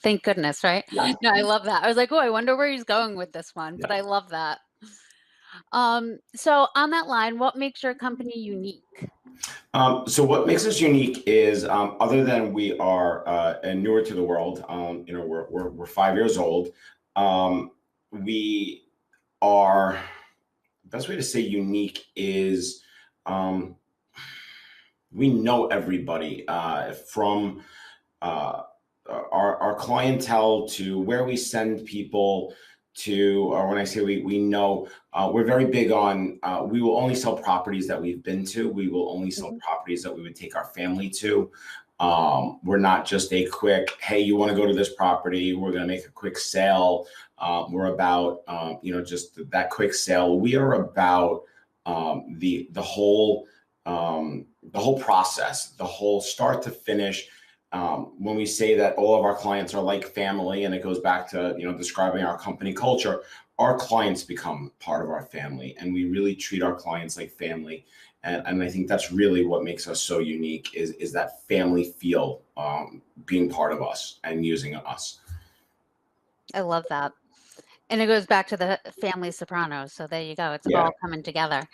Thank goodness, right? Yeah. No, I love that. I was like, oh, I wonder where he's going with this one, but I love that. So on that line, what makes your company unique? So what makes us unique is, other than we are newer to the world, we're 5 years old. We are, the best way to say unique is, we know everybody, from our clientele to where we send people to, or when I say we know, we're very big on, we will only sell properties that we've been to. We will only sell properties that we would take our family to. We're not just a quick, hey, you want to go to this property, we're going to make a quick sale. We're about, just that quick sale. We are about the whole process, the whole start to finish. When we say that all of our clients are like family, and it goes back to, describing our company culture, our clients become part of our family, and we really treat our clients like family. And I think that's really what makes us so unique is that family feel, being part of us and using us. I love that. And it goes back to the family Sopranos. So there you go. It's all coming together.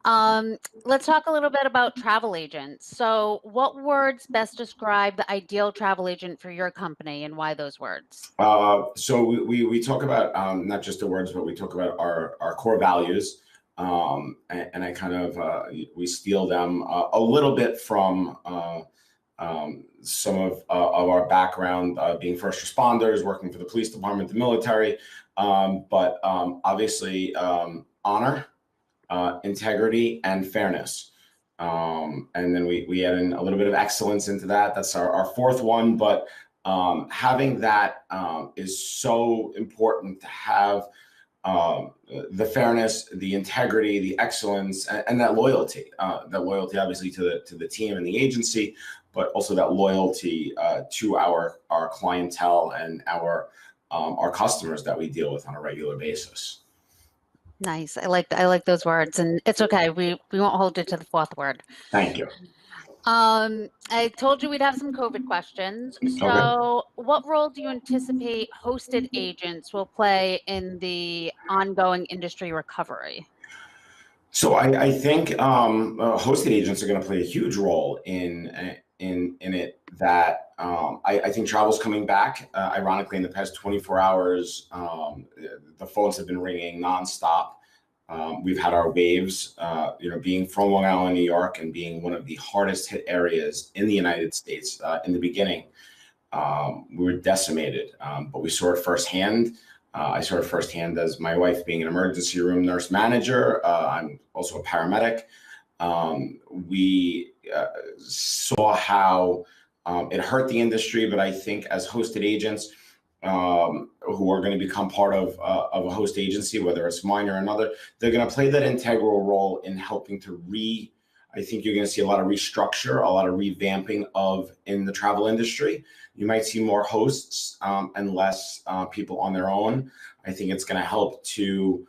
Let's talk a little bit about travel agents. So what words best describe the ideal travel agent for your company, and why those words? So we talk about not just the words, but we talk about our core values. And I kind of, we steal them a little bit from some of our background, being first responders, working for the police department, the military, but obviously honor, integrity, and fairness. And then we add in a little bit of excellence into that. That's our fourth one, but having that is so important to have. The fairness, the integrity, the excellence, and that loyalty. That loyalty, obviously, to the team and the agency, but also that loyalty to our clientele and our customers that we deal with on a regular basis. Nice. I like those words, and it's okay. We won't hold you to the fourth word. Thank you. I told you we'd have some COVID questions. So what role do you anticipate hosted agents will play in the ongoing industry recovery? So I think hosted agents are going to play a huge role in it. That I think travel's coming back. Ironically, in the past 24 hours, the phones have been ringing nonstop. We've had our waves, being from Long Island, New York, and being one of the hardest hit areas in the United States. In the beginning, we were decimated, but we saw it firsthand. I saw it firsthand as my wife being an emergency room nurse manager. I'm also a paramedic. We saw how it hurt the industry, but I think as hosted agents, who are going to become part of a host agency, whether it's mine or another, they're going to play that integral role in helping to I think you're going to see a lot of restructure, a lot of revamping in the travel industry. You might see more hosts and less people on their own. I think it's going to help to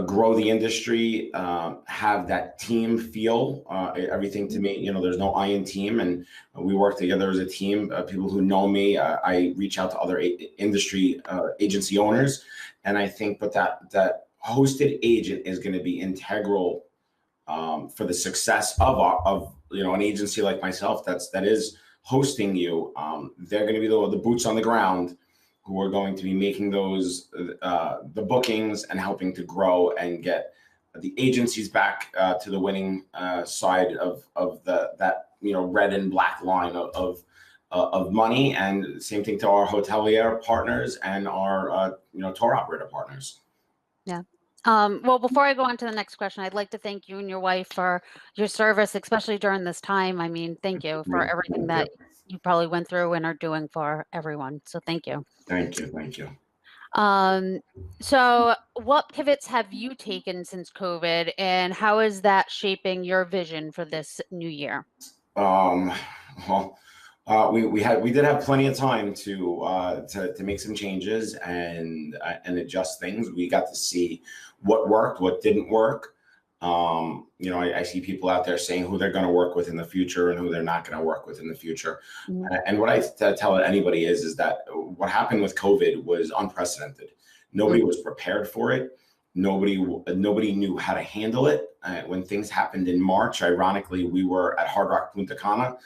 grow the industry, have that team feel. Everything to me, there's no I in team, and we work together as a team. People who know me, I reach out to other industry agency owners, and I think that hosted agent is going to be integral for the success of an agency like myself that is hosting you. They're going to be the boots on the ground who are going to be making those the bookings and helping to grow and get the agencies back to the winning side of that red and black line of money. And same thing to our hotelier partners and our tour operator partners. Yeah. Well, before I go on to the next question, I'd like to thank you and your wife for your service, especially during this time. I mean, thank you for everything that you probably went through and are doing for everyone. So thank you. Thank you. Thank you. So what pivots have you taken since COVID, and how is that shaping your vision for this new year? Well, we did have plenty of time to make some changes and adjust things. We got to see what worked, what didn't work. I see people out there saying who they're going to work with in the future and who they're not going to work with in the future. Mm-hmm. And what I tell anybody is that what happened with COVID was unprecedented. Nobody was prepared for it. Nobody knew how to handle it. When things happened in March, ironically, we were at Hard Rock Punta Cana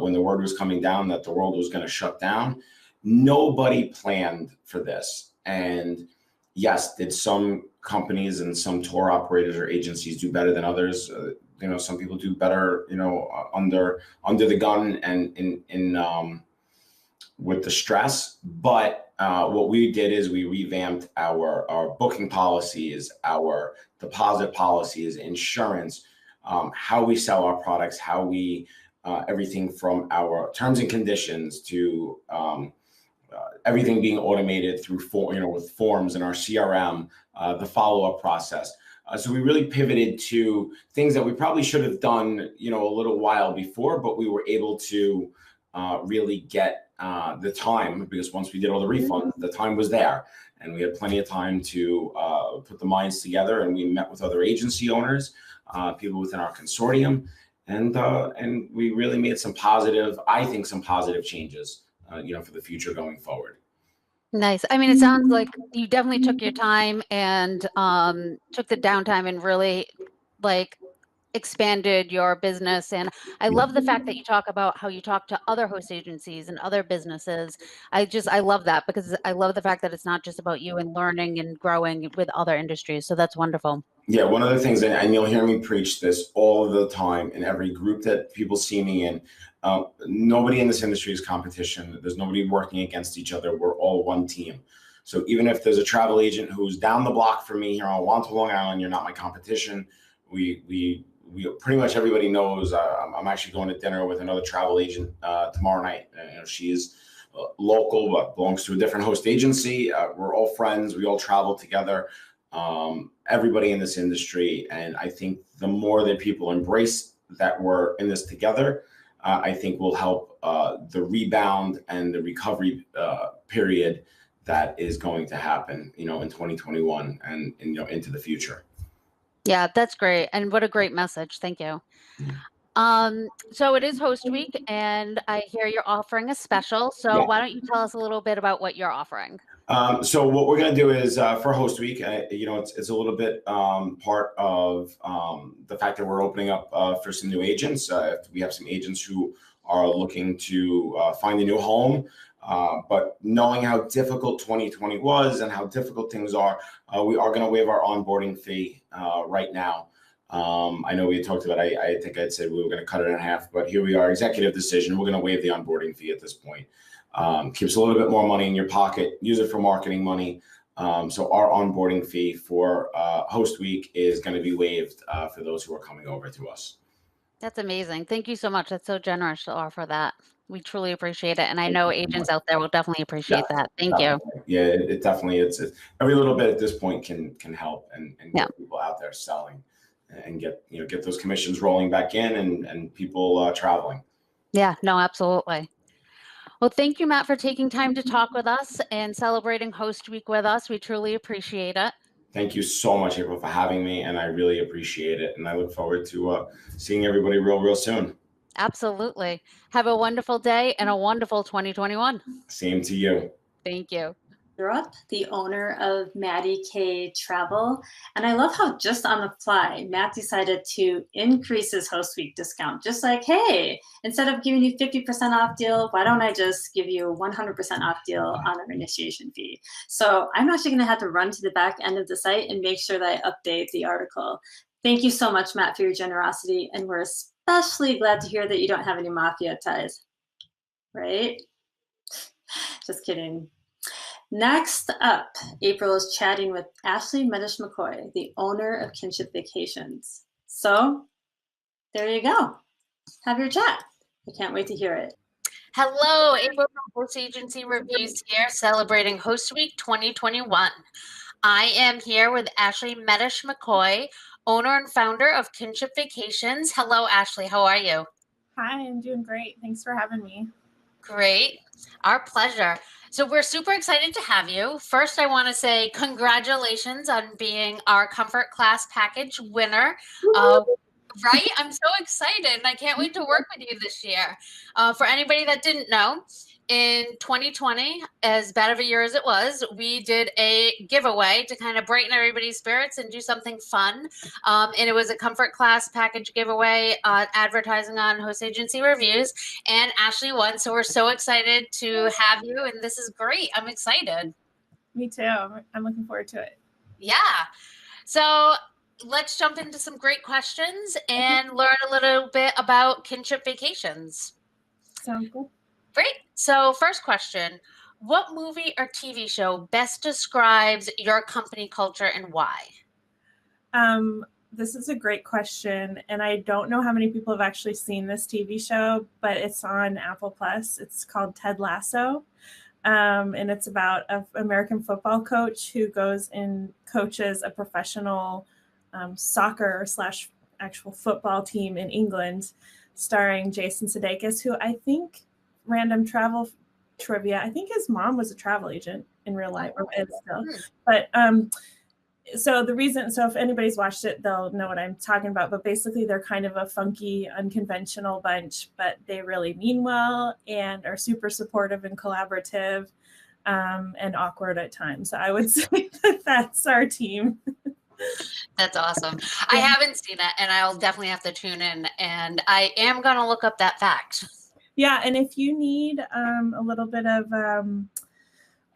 when the word was coming down that the world was going to shut down. Nobody planned for this. And yes, did some companies and some tour operators or agencies do better than others? Some people do better, under the gun and in with the stress. But what we did is we revamped our booking policies, our deposit policies, insurance, how we sell our products, how we everything from our terms and conditions to everything being automated through with forms in our CRM, the follow-up process. So we really pivoted to things that we probably should have done, a little while before, but we were able to really get the time, because once we did all the refunds, the time was there, and we had plenty of time to put the minds together. And we met with other agency owners, people within our consortium, and we really made some positive changes, for the future going forward. Nice. I mean, it sounds like you definitely took your time and took the downtime and really expanded your business. And I love the fact that you talk about how you talk to other host agencies and other businesses. I love that, because I love the fact that it's not just about you and learning and growing with other industries. So that's wonderful. Yeah, one of the things, and you'll hear me preach this all of the time in every group that people see me in, nobody in this industry is competition. There's nobody working against each other. We're all one team. So even if there's a travel agent who's down the block from me here on Wanta, Long Island, you're not my competition. We pretty much everybody knows I'm actually going to dinner with another travel agent tomorrow night. She is local, but belongs to a different host agency. We're all friends. We all travel together. Everybody in this industry. And I think the more that people embrace that we're in this together, I think will help the rebound and the recovery period that is going to happen, in 2021 and into the future. Yeah, that's great. And what a great message. Thank you. So it is Host Week, and I hear you're offering a special. So why don't you tell us a little bit about what you're offering? So what we're going to do is for Host Week, it's a little bit part of the fact that we're opening up for some new agents. We have some agents who are looking to find a new home, but knowing how difficult 2020 was and how difficult things are, we are going to waive our onboarding fee right now. I know we had talked about, I think I'd said we were going to cut it in half, but here we are, executive decision. We're going to waive the onboarding fee at this point. Keeps a little bit more money in your pocket, use it for marketing money. So our onboarding fee for Host Week is going to be waived for those who are coming over to us. That's amazing. Thank you so much. That's so generous to offer that. We truly appreciate it. And I know agents out there will definitely appreciate that. Thank you. Yeah, it definitely, it's every little bit at this point can help and get people out there selling and get those commissions rolling back in and people traveling. Yeah, no, absolutely. Well, thank you, Matt, for taking time to talk with us and celebrating Host Week with us. We truly appreciate it. Thank you so much, April, for having me, and I really appreciate it. And I look forward to seeing everybody real soon. Absolutely. Have a wonderful day and a wonderful 2021. Same to you. Thank you. The owner of Matty K Travel. And I love how just on the fly, Matt decided to increase his Host Week discount. Just like, hey, instead of giving you 50% off deal, why don't I just give you 100% off deal on our initiation fee? So I'm actually going to have to run to the back end of the site and make sure that I update the article. Thank you so much, Matt, for your generosity. And we're especially glad to hear that you don't have any mafia ties, right? Just kidding. Next up, April is chatting with Ashley Medish-McCoy, the owner of Kinship Vacations. So there you go. Have your chat. I can't wait to hear it. Hello, April from Host Agency Reviews here, celebrating Host Week 2021. I am here with Ashley Medish-McCoy, owner and founder of Kinship Vacations. Hello, Ashley. How are you? Hi, I'm doing great. Thanks for having me. Great. Our pleasure. So we're super excited to have you. First, I want to say congratulations on being our Comfort Class Package winner. Right? I'm so excited, and I can't wait to work with you this year. For anybody that didn't know, in 2020, as bad of a year as it was, we did a giveaway to kind of brighten everybody's spirits and do something fun. And it was a Comfort Class Package giveaway, advertising on Host Agency Reviews, and Ashley won. So we're so excited to have you, and this is great. I'm excited. Me too. I'm looking forward to it. Yeah. So let's jump into some great questions and learn a little bit about Kinship Vacations. Sounds good. Great. So first question, what movie or TV show best describes your company culture and why? this is a great question. And I don't know how many people have actually seen this TV show, but it's on Apple Plus. It's called Ted Lasso. And it's about an American football coach who goes and coaches a professional soccer / actual football team in England, starring Jason Sudeikis, who I think, random travel trivia, I think his mom was a travel agent in real life, or is still. But so if anybody's watched it, they'll know what I'm talking about. But basically, they're kind of a funky, unconventional bunch, but they really mean well and are super supportive and collaborative, and awkward at times. So I would say that that's our team. That's awesome. I haven't seen it, and I'll definitely have to tune in. And I am going to look up that fact. Yeah, and if you need a little bit of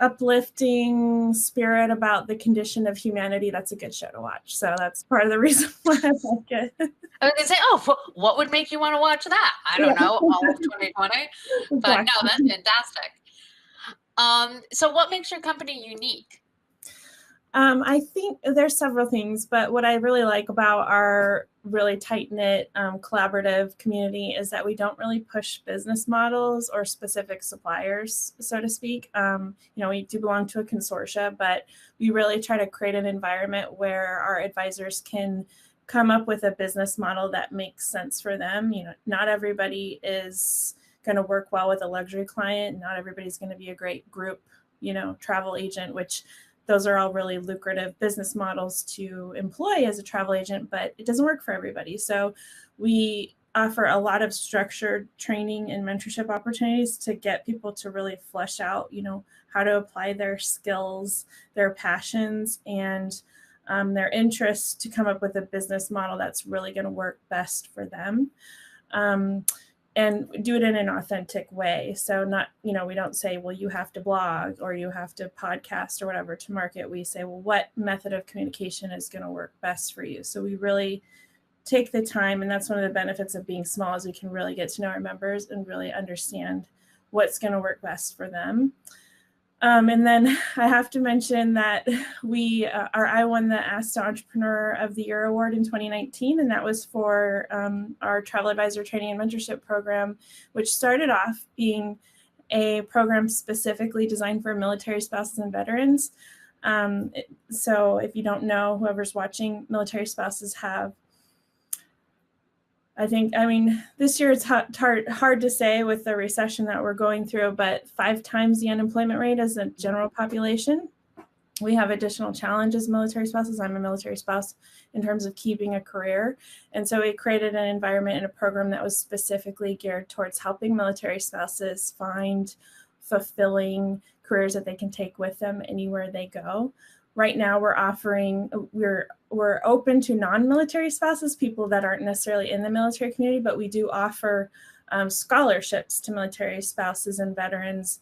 uplifting spirit about the condition of humanity, that's a good show to watch. So that's part of the reason why I like it. I was going to say, oh, what would make you want to watch that? I don't know, all of 2020. But no, that's fantastic. So what makes your company unique? I think there's several things, but what I really like about our really tight-knit, collaborative community is that we don't really push business models or specific suppliers, so to speak. We do belong to a consortia, but we really try to create an environment where our advisors can come up with a business model that makes sense for them. Not everybody is going to work well with a luxury client. Not everybody's going to be a great group, travel agent, which those are all really lucrative business models to employ as a travel agent, but it doesn't work for everybody. So we offer a lot of structured training and mentorship opportunities to get people to really flesh out, how to apply their skills, their passions, and their interests to come up with a business model that's really going to work best for them. And do it in an authentic way. So not, we don't say, well, you have to blog or you have to podcast or whatever to market. We say, well, what method of communication is going to work best for you? So we really take the time, and that's one of the benefits of being small, is we can really get to know our members and really understand what's going to work best for them. And then I have to mention that I won the Ask the Entrepreneur of the Year award in 2019, and that was for our travel advisor training and mentorship program, which started off being a program specifically designed for military spouses and veterans. So if you don't know, whoever's watching, military spouses have, this year it's hard to say with the recession that we're going through, but 5 times the unemployment rate as the general population. We have additional challenges, military spouses. I'm a military spouse, in terms of keeping a career. And so we created an environment and a program that was specifically geared towards helping military spouses find fulfilling careers that they can take with them anywhere they go. Right now, we're open to non-military spouses, people that aren't necessarily in the military community, but we do offer scholarships to military spouses and veterans.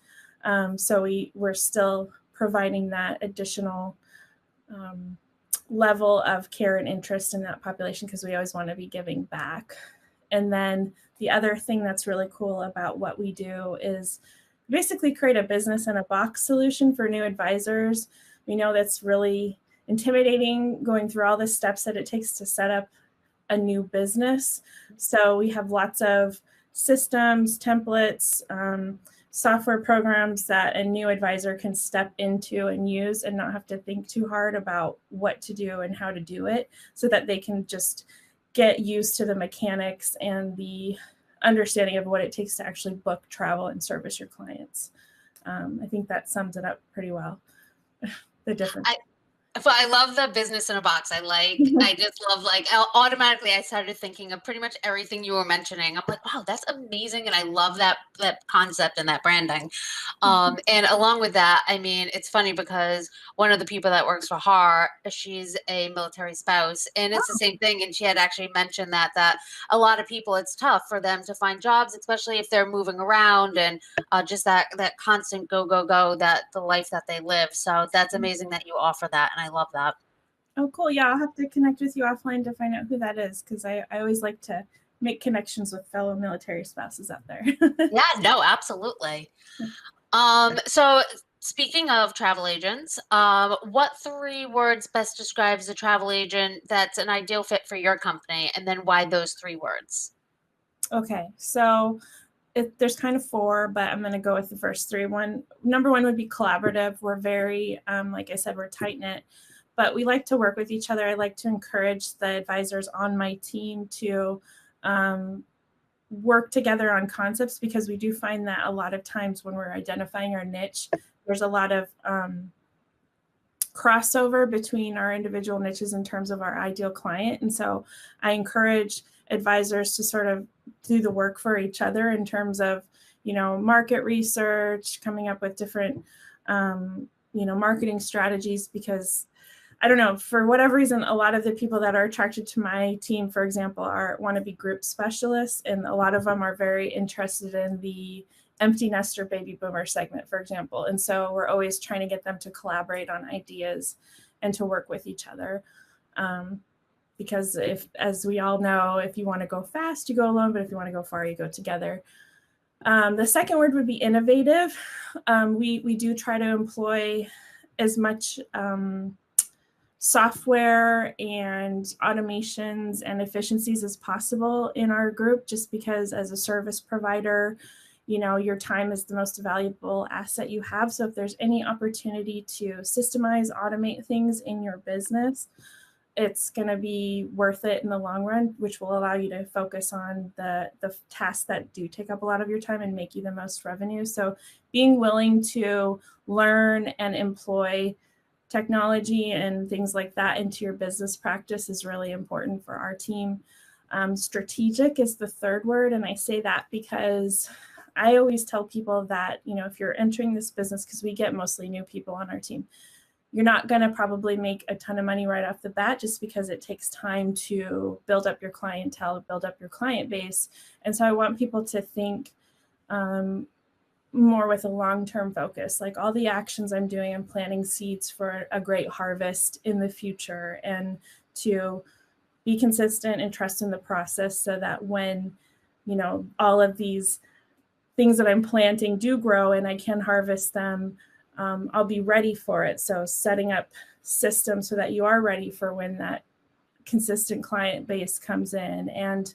So we're still providing that additional level of care and interest in that population, because we always want to be giving back. And then the other thing that's really cool about what we do is basically create a business in a box solution for new advisors. We know that's really intimidating, going through all the steps that it takes to set up a new business. So we have lots of systems, templates, software programs that a new advisor can step into and use and not have to think too hard about what to do and how to do it, so that they can just get used to the mechanics and the understanding of what it takes to actually book travel and service your clients. I think that sums it up pretty well. The difference. I love the business in a box. I just love, automatically I started thinking of pretty much everything you were mentioning. I'm like, wow, that's amazing. And I love that concept and that branding. And along with that, it's funny because one of the people that works for HAR, she's a military spouse, and it's the same thing. And she had actually mentioned that a lot of people, it's tough for them to find jobs, especially if they're moving around, and just that constant go, that the life that they live. So that's amazing that you offer that. And I love that. Oh, cool. Yeah, I'll have to connect with you offline to find out who that is, because I always like to make connections with fellow military spouses out there. Yeah, no, absolutely. So Speaking of travel agents, what 3 words best describes a travel agent that's an ideal fit for your company, and then why those 3 words? Okay, so there's kind of 4, but I'm going to go with the first 3. Number 1 would be collaborative. We're very, like I said, we're tight knit, but we like to work with each other. I like to encourage the advisors on my team to work together on concepts, because we do find that a lot of times when we're identifying our niche, there's a lot of crossover between our individual niches in terms of our ideal client. And so I encourage advisors to sort of do the work for each other in terms of, market research, coming up with different, marketing strategies, because I don't know, for whatever reason, a lot of the people that are attracted to my team, for example, want to be group specialists. And a lot of them are very interested in the empty nester baby boomer segment, for example. And so we're always trying to get them to collaborate on ideas and to work with each other. Because as we all know, if you want to go fast, you go alone, but if you want to go far, you go together. The second word would be innovative. We do try to employ as much software and automations and efficiencies as possible in our group, just because as a service provider, your time is the most valuable asset you have. So if there's any opportunity to systemize, automate things in your business, it's going to be worth it in the long run, which will allow you to focus on the tasks that do take up a lot of your time and make you the most revenue. So being willing to learn and employ technology and things like that into your business practice is really important for our team. Strategic is the 3rd word. And I say that because I always tell people that, if you're entering this business, because we get mostly new people on our team, you're not going to probably make a ton of money right off the bat, just because it takes time to build up your clientele, build up your client base. And so I want people to think more with a long-term focus, like all the actions I'm doing, I'm planting seeds for a great harvest in the future, and to be consistent and trust in the process, so that when, all of these things that I'm planting do grow and I can harvest them, I'll be ready for it. So setting up systems so that you are ready for when that consistent client base comes in, and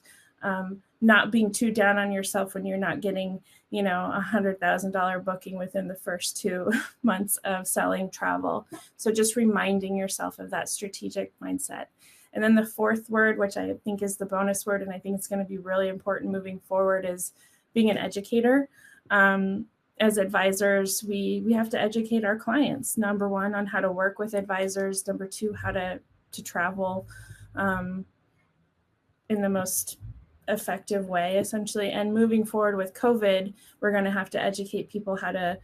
not being too down on yourself when you're not getting, $100,000 booking within the first 2 months of selling travel. So just reminding yourself of that strategic mindset. And then the 4th word, which I think is the bonus word, and I think it's going to be really important moving forward, is being an educator. As advisors, we have to educate our clients, number 1, on how to work with advisors, number 2, how to travel in the most effective way, essentially. And moving forward with COVID, we're going to have to educate people how to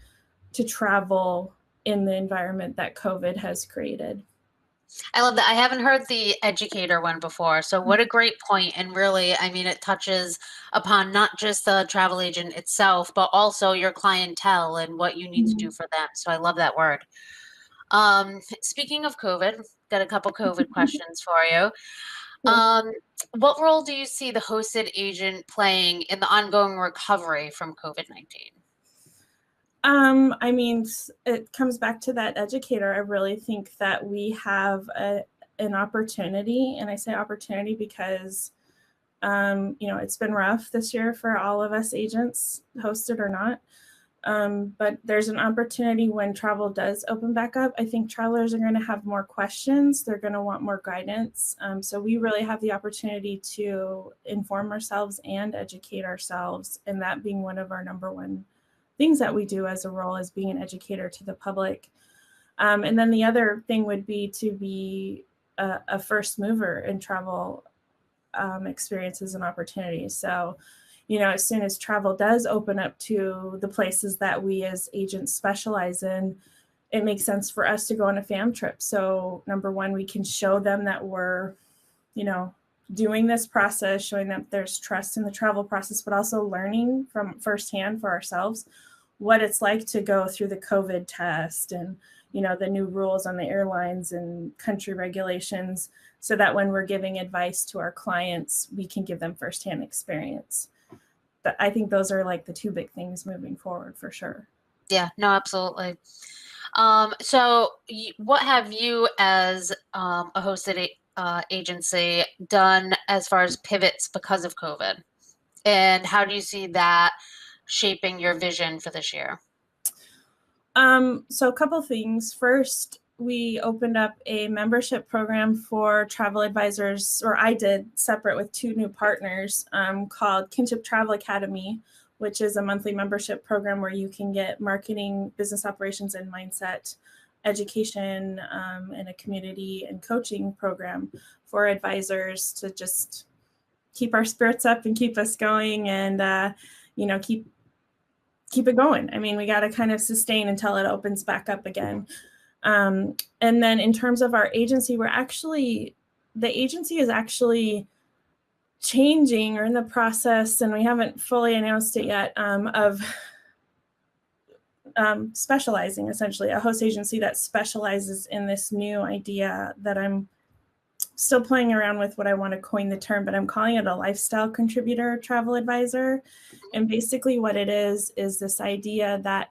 travel in the environment that COVID has created. I love that. I haven't heard the educator one before. So what a great point. And really, I mean, it touches upon not just the travel agent itself, but also your clientele and what you need to do for them. So I love that word. Speaking of COVID, got a couple COVID questions for you. What role do you see the hosted agent playing in the ongoing recovery from COVID-19? I mean, it comes back to that educator. I really think that we have an opportunity, and I say opportunity because, it's been rough this year for all of us agents, hosted or not. But there's an opportunity when travel does open back up. I think travelers are going to have more questions. They're going to want more guidance. So we really have the opportunity to inform ourselves and educate ourselves, and that being one of our number 1 things that we do as a role, is being an educator to the public. And then the other thing would be to be a first mover in travel experiences and opportunities. So, as soon as travel does open up to the places that we as agents specialize in, it makes sense for us to go on a fam trip. So number 1, we can show them that we're, doing this process, showing that there's trust in the travel process, but also learning from firsthand for ourselves what it's like to go through the COVID test and, the new rules on the airlines and country regulations, so that when we're giving advice to our clients, we can give them firsthand experience. But I think those are like the 2 big things moving forward for sure. Yeah, no, absolutely. So what have you as a hosted agency done as far as pivots because of COVID? And how do you see that shaping your vision for this year? So a couple things. First, we opened up a membership program for travel advisors, or I did, separate with 2 new partners, called Kinship Travel Academy, which is a monthly membership program where you can get marketing, business operations, and mindset education, and a community and coaching program for advisors to just keep our spirits up and keep us going, and keep it going. I mean, we got to kind of sustain until it opens back up again. And then in terms of our agency, the agency is actually changing or in the process, and we haven't fully announced it yet, of specializing, essentially a host agency that specializes in this new idea that I'm still playing around with what I want to coin the term, but I'm calling it a lifestyle contributor travel advisor. And basically what it is this idea that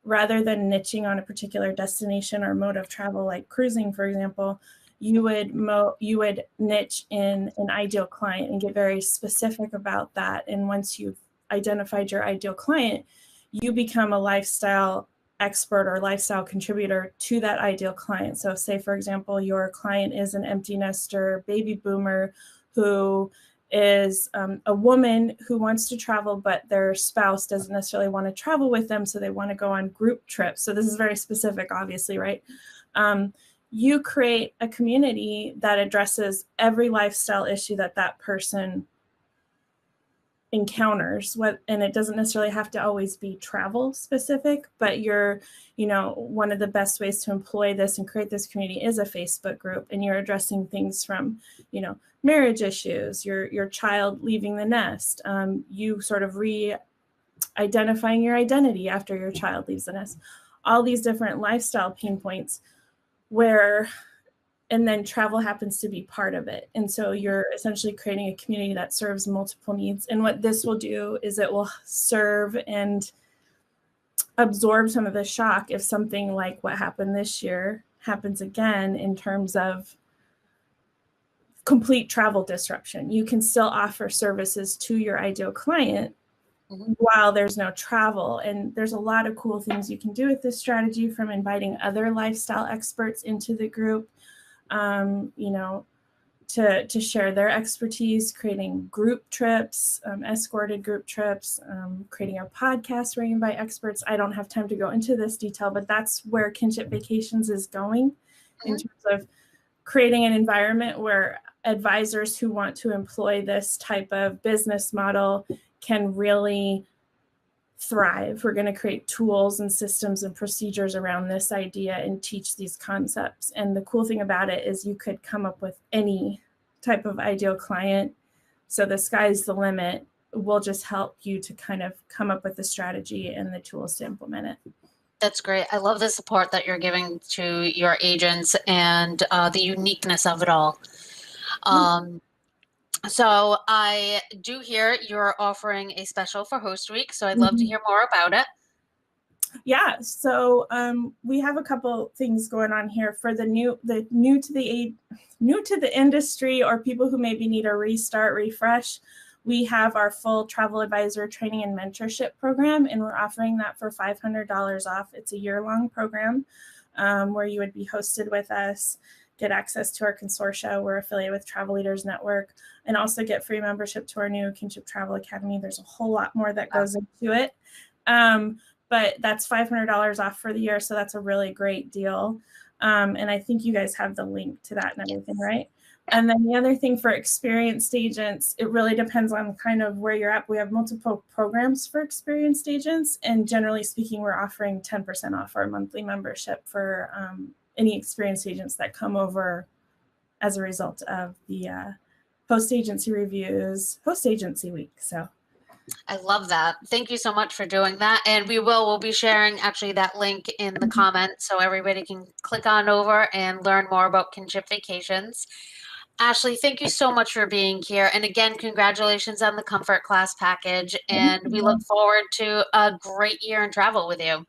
rather than niching on a particular destination or mode of travel, like cruising, for example, you would niche in an ideal client and get very specific about that. And once you've identified your ideal client, you become a lifestyle expert or lifestyle contributor to that ideal client. So say, for example, your client is an empty nester baby boomer who is a woman who wants to travel, but their spouse doesn't necessarily want to travel with them. So they want to go on group trips. So this is very specific, obviously, right? You create a community that addresses every lifestyle issue that that person encounters, and it doesn't necessarily have to always be travel specific, but one of the best ways to employ this and create this community is a Facebook group, and you're addressing things from, marriage issues, your child leaving the nest, you sort of re-identifying your identity after your child leaves the nest, all these different lifestyle pain points and then travel happens to be part of it. And so you're essentially creating a community that serves multiple needs. And what this will do is it will serve and absorb some of the shock if something like what happened this year happens again in terms of complete travel disruption. You can still offer services to your ideal client while there's no travel. And there's a lot of cool things you can do with this strategy, from inviting other lifestyle experts into the group, to share their expertise, creating group trips, escorted group trips, creating a podcast where you invite experts. I don't have time to go into this detail, but that's where Kinship Vacations is going in terms of creating an environment where advisors who want to employ this type of business model can really thrive. We're going to create tools and systems and procedures around this idea and teach these concepts. And the cool thing about it is you could come up with any type of ideal client. So the sky's the limit. We'll just help you to kind of come up with the strategy and the tools to implement it. That's great. I love the support that you're giving to your agents and the uniqueness of it all. So I do hear you're offering a special for Host Week, so I'd love to hear more about it. Yeah, so we have a couple things going on here for the new to the industry, or people who maybe need a refresh. We have our full travel advisor training and mentorship program, and we're offering that for $500 off. It's a year-long program where you would be hosted with us, get access to our consortia. We're affiliated with Travel Leaders Network, and also get free membership to our new Kinship Travel Academy. There's a whole lot more that goes into it. But that's $500 off for the year. So that's a really great deal. And I think you guys have the link to that and everything, right? And then the other thing for experienced agents, it really depends on kind of where you're at. We have multiple programs for experienced agents. And generally speaking, we're offering 10% off our monthly membership for any experienced agents that come over as a result of the Host Agency Reviews, Host Agency Week. So I love that. Thank you so much for doing that. And we'll be sharing actually that link in the comments so everybody can click on over and learn more about Kinship Vacations. Ashley, thank you so much for being here. And again, congratulations on the Comfort Class package. And we look forward to a great year in travel with you.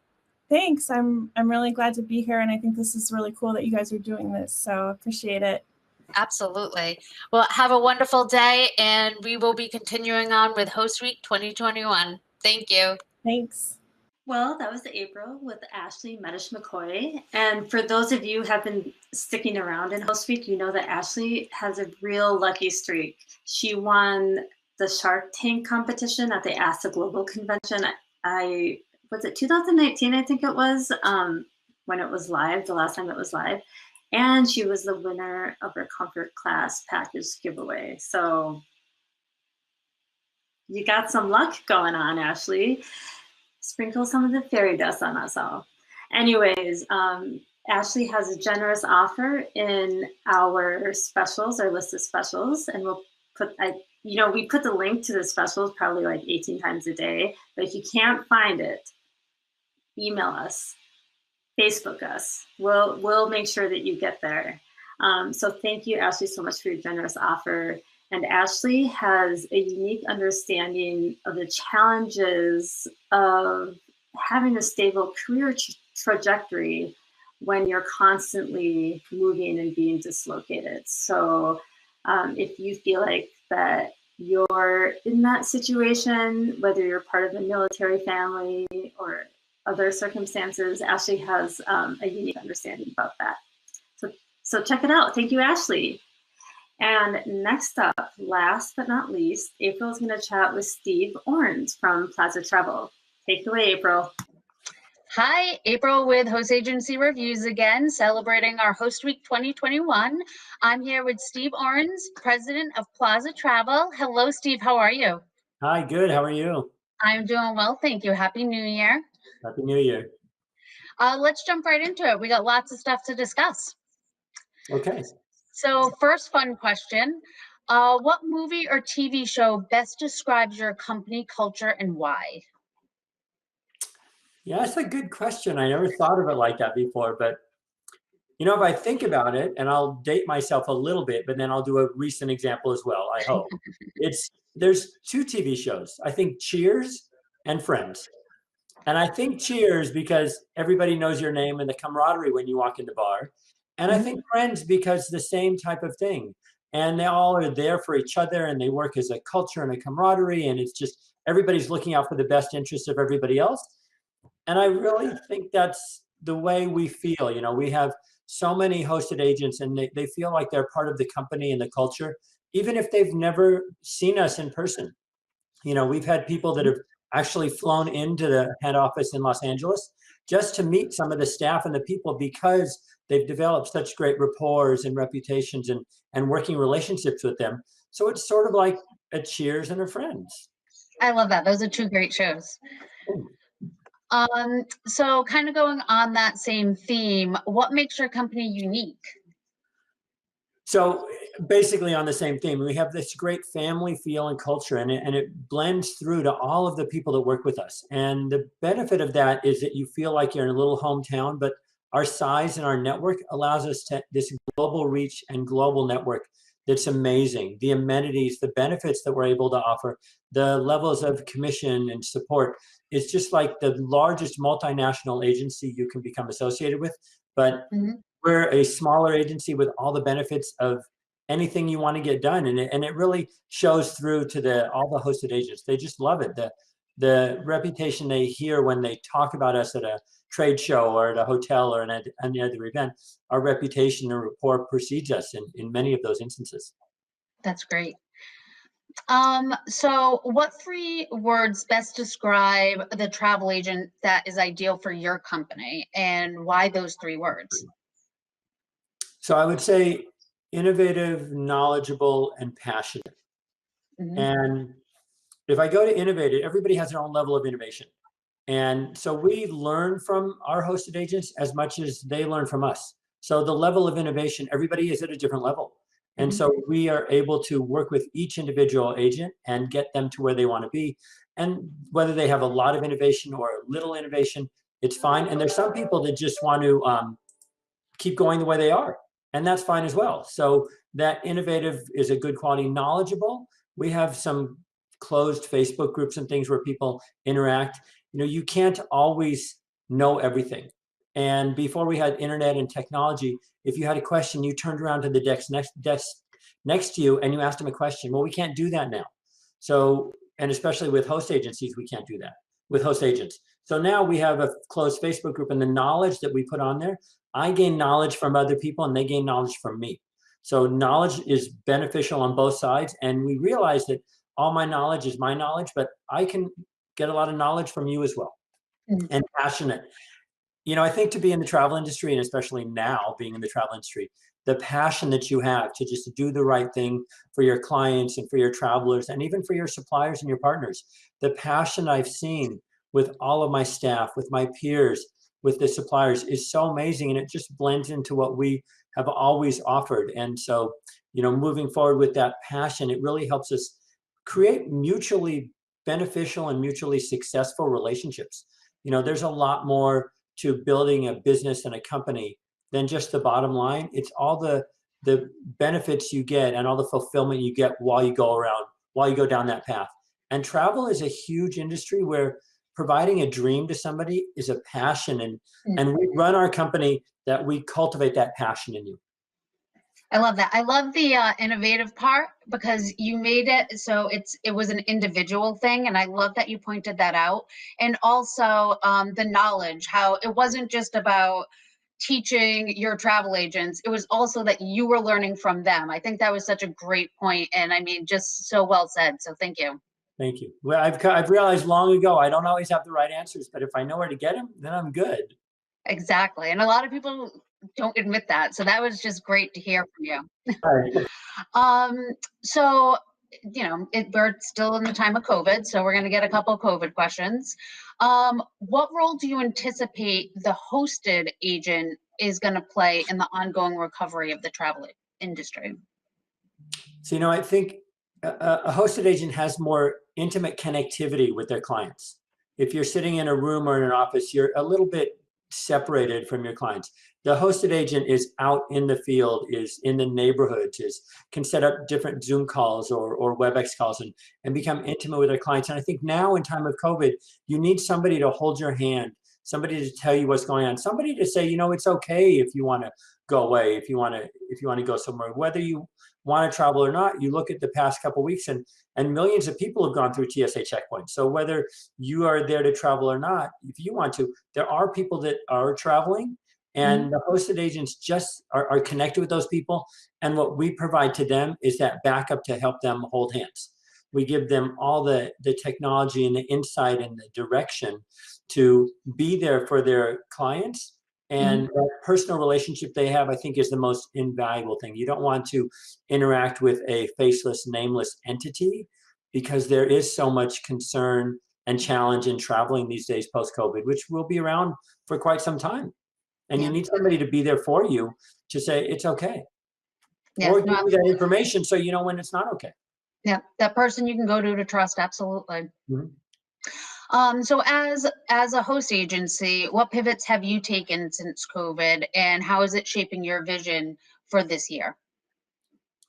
Thanks. I'm really glad to be here, and I think this is really cool that you guys are doing this. So appreciate it. Absolutely. Well, have a wonderful day, and we will be continuing on with Host Week 2021. Thank you. Thanks. Well, that was April with Ashley Medish McCoy. And for those of you who have been sticking around in Host Week, you know that Ashley has a real lucky streak. She won the Shark Tank competition at the ASA Global Convention. Was it 2019, I think it was, when it was live, the last time it was live. And she was the winner of her Comfort Class package giveaway. So you got some luck going on, Ashley. Sprinkle some of the fairy dust on us all. Anyways, Ashley has a generous offer in our specials, our list of specials, and we'll put, we put the link to the specials probably like 18 times a day, but if you can't find it, email us, Facebook us. We'll make sure that you get there. So thank you, Ashley, so much for your generous offer. And Ashley has a unique understanding of the challenges of having a stable career trajectory when you're constantly moving and being dislocated. So if you feel like that you're in that situation, whether you're part of a military family or other circumstances, Ashley has a unique understanding about that. So check it out. Thank you, Ashley. And next up, last but not least, April is going to chat with Steve Orns from Plaza Travel. Take it away, April. Hi, April with Host Agency Reviews again, celebrating our Host Week 2021. I'm here with Steve Orns, president of Plaza Travel. Hello, Steve. How are you? Hi, good. How are you? I'm doing well, thank you. Happy New Year. Happy New Year. Let's jump right into it. We got lots of stuff to discuss. Okay. So first fun question, what movie or TV show best describes your company culture and why? Yeah, that's a good question. I never thought of it like that before, but if I think about it, and I'll date myself a little bit, but then I'll do a recent example as well, I hope. There's two TV shows. I think Cheers and Friends. And I think Cheers because everybody knows your name and the camaraderie when you walk in the bar. And I think Friends because the same type of thing. And they all are there for each other and they work as a culture and a camaraderie. And it's just everybody's looking out for the best interests of everybody else. And I really think that's the way we feel. We have so many hosted agents and they feel like they're part of the company and the culture, even if they've never seen us in person. We've had people that have actually flown into the head office in Los Angeles just to meet some of the staff and the people because they've developed such great rapport and reputations and working relationships with them. So it's sort of like a Cheers and a Friends. I love that. Those are two great shows. So kind of going on that same theme, what makes your company unique? So basically on the same theme, we have this great family feel and culture, and it blends through to all of the people that work with us. And the benefit of that is that you feel like you're in a little hometown, but our size and our network allows us to this global reach and global network that's amazing. The amenities, the benefits that we're able to offer, the levels of commission and support. It's just like the largest multinational agency you can become associated with, but we're a smaller agency with all the benefits of anything you want to get done. And it really shows through to all the hosted agents. They just love it. The reputation they hear when they talk about us at a trade show or at a hotel or at any other event, our reputation and rapport precedes us in many of those instances. That's great. So what 3 words best describe the travel agent that is ideal for your company, and why those 3 words? So I would say innovative, knowledgeable, and passionate. And if I go to innovative, everybody has their own level of innovation. And so we learn from our hosted agents as much as they learn from us. So the level of innovation, everybody is at a different level. And so we are able to work with each individual agent and get them to where they want to be. And whether they have a lot of innovation or little innovation, it's fine. And there's some people that just want to keep going the way they are. And that's fine as well. So that innovative is a good quality. Knowledgeable. We have some closed Facebook groups and things where people interact. You can't always know everything. And before we had internet and technology, if you had a question, you turned around to the desk next to you and you asked them a question. Well, we can't do that now. So, and especially with host agencies, we can't do that with host agents. So now we have a closed Facebook group, and the knowledge that we put on there, I gain knowledge from other people and they gain knowledge from me. So knowledge is beneficial on both sides. And we realize that all my knowledge is my knowledge, but I can get a lot of knowledge from you as well. And passionate. You know, I think to be in the travel industry, and especially now being in the travel industry, the passion that you have to just do the right thing for your clients and for your travelers and even for your suppliers and your partners, the passion I've seen with all of my staff, with my peers, with the suppliers is so amazing. And it just blends into what we have always offered. And so, you know, moving forward with that passion, it really helps us create mutually beneficial and mutually successful relationships. You know, there's a lot more to building a business and a company than just the bottom line. It's all the benefits you get and all the fulfillment you get while you go down that path. And travel is a huge industry where providing a dream to somebody is a passion, and we run our company that we cultivate that passion in you. I love that. I love the innovative part, because you made it so it was an individual thing, and I love that you pointed that out. And also the knowledge, how it wasn't just about teaching your travel agents, it was also that you were learning from them. I think that was such a great point, and I mean, just so well said. So thank you. Thank you. Well, I've realized long ago I don't always have the right answers, but if I know where to get them, then I'm good. Exactly, and a lot of people don't admit that. So that was just great to hear from you. Right. So, you know, we're still in the time of COVID, so we're going to get a couple of COVID questions. What role do you anticipate the hosted agent is going to play in the ongoing recovery of the travel industry? So, you know, I think a hosted agent has more intimate connectivity with their clients. If you're sitting in a room or in an office, you're a little bit separated from your clients. The hosted agent is out in the field, is in the neighborhoods, can set up different Zoom calls or WebEx calls and become intimate with their clients. And I think now in time of COVID, you need somebody to hold your hand, somebody to tell you what's going on, somebody to say, you know, it's okay if you want to go away, if you want to go somewhere, whether you want to travel or not. You look at the past couple of weeks and millions of people have gone through TSA checkpoints. So whether you are there to travel or not, if you want to, there are people that are traveling, and the hosted agents just are connected with those people. And what we provide to them is that backup to help them hold hands. We give them all the technology and the insight and the direction to be there for their clients. And that personal relationship they have, I think, is the most invaluable thing. You don't want to interact with a faceless, nameless entity, because there is so much concern and challenge in traveling these days post-COVID, which will be around for quite some time. And you need somebody to be there for you to say, it's okay. Yes, or give you that information so you know when it's not okay. Yeah, that person you can go to trust, absolutely. So as a host agency, what pivots have you taken since COVID, and how is it shaping your vision for this year?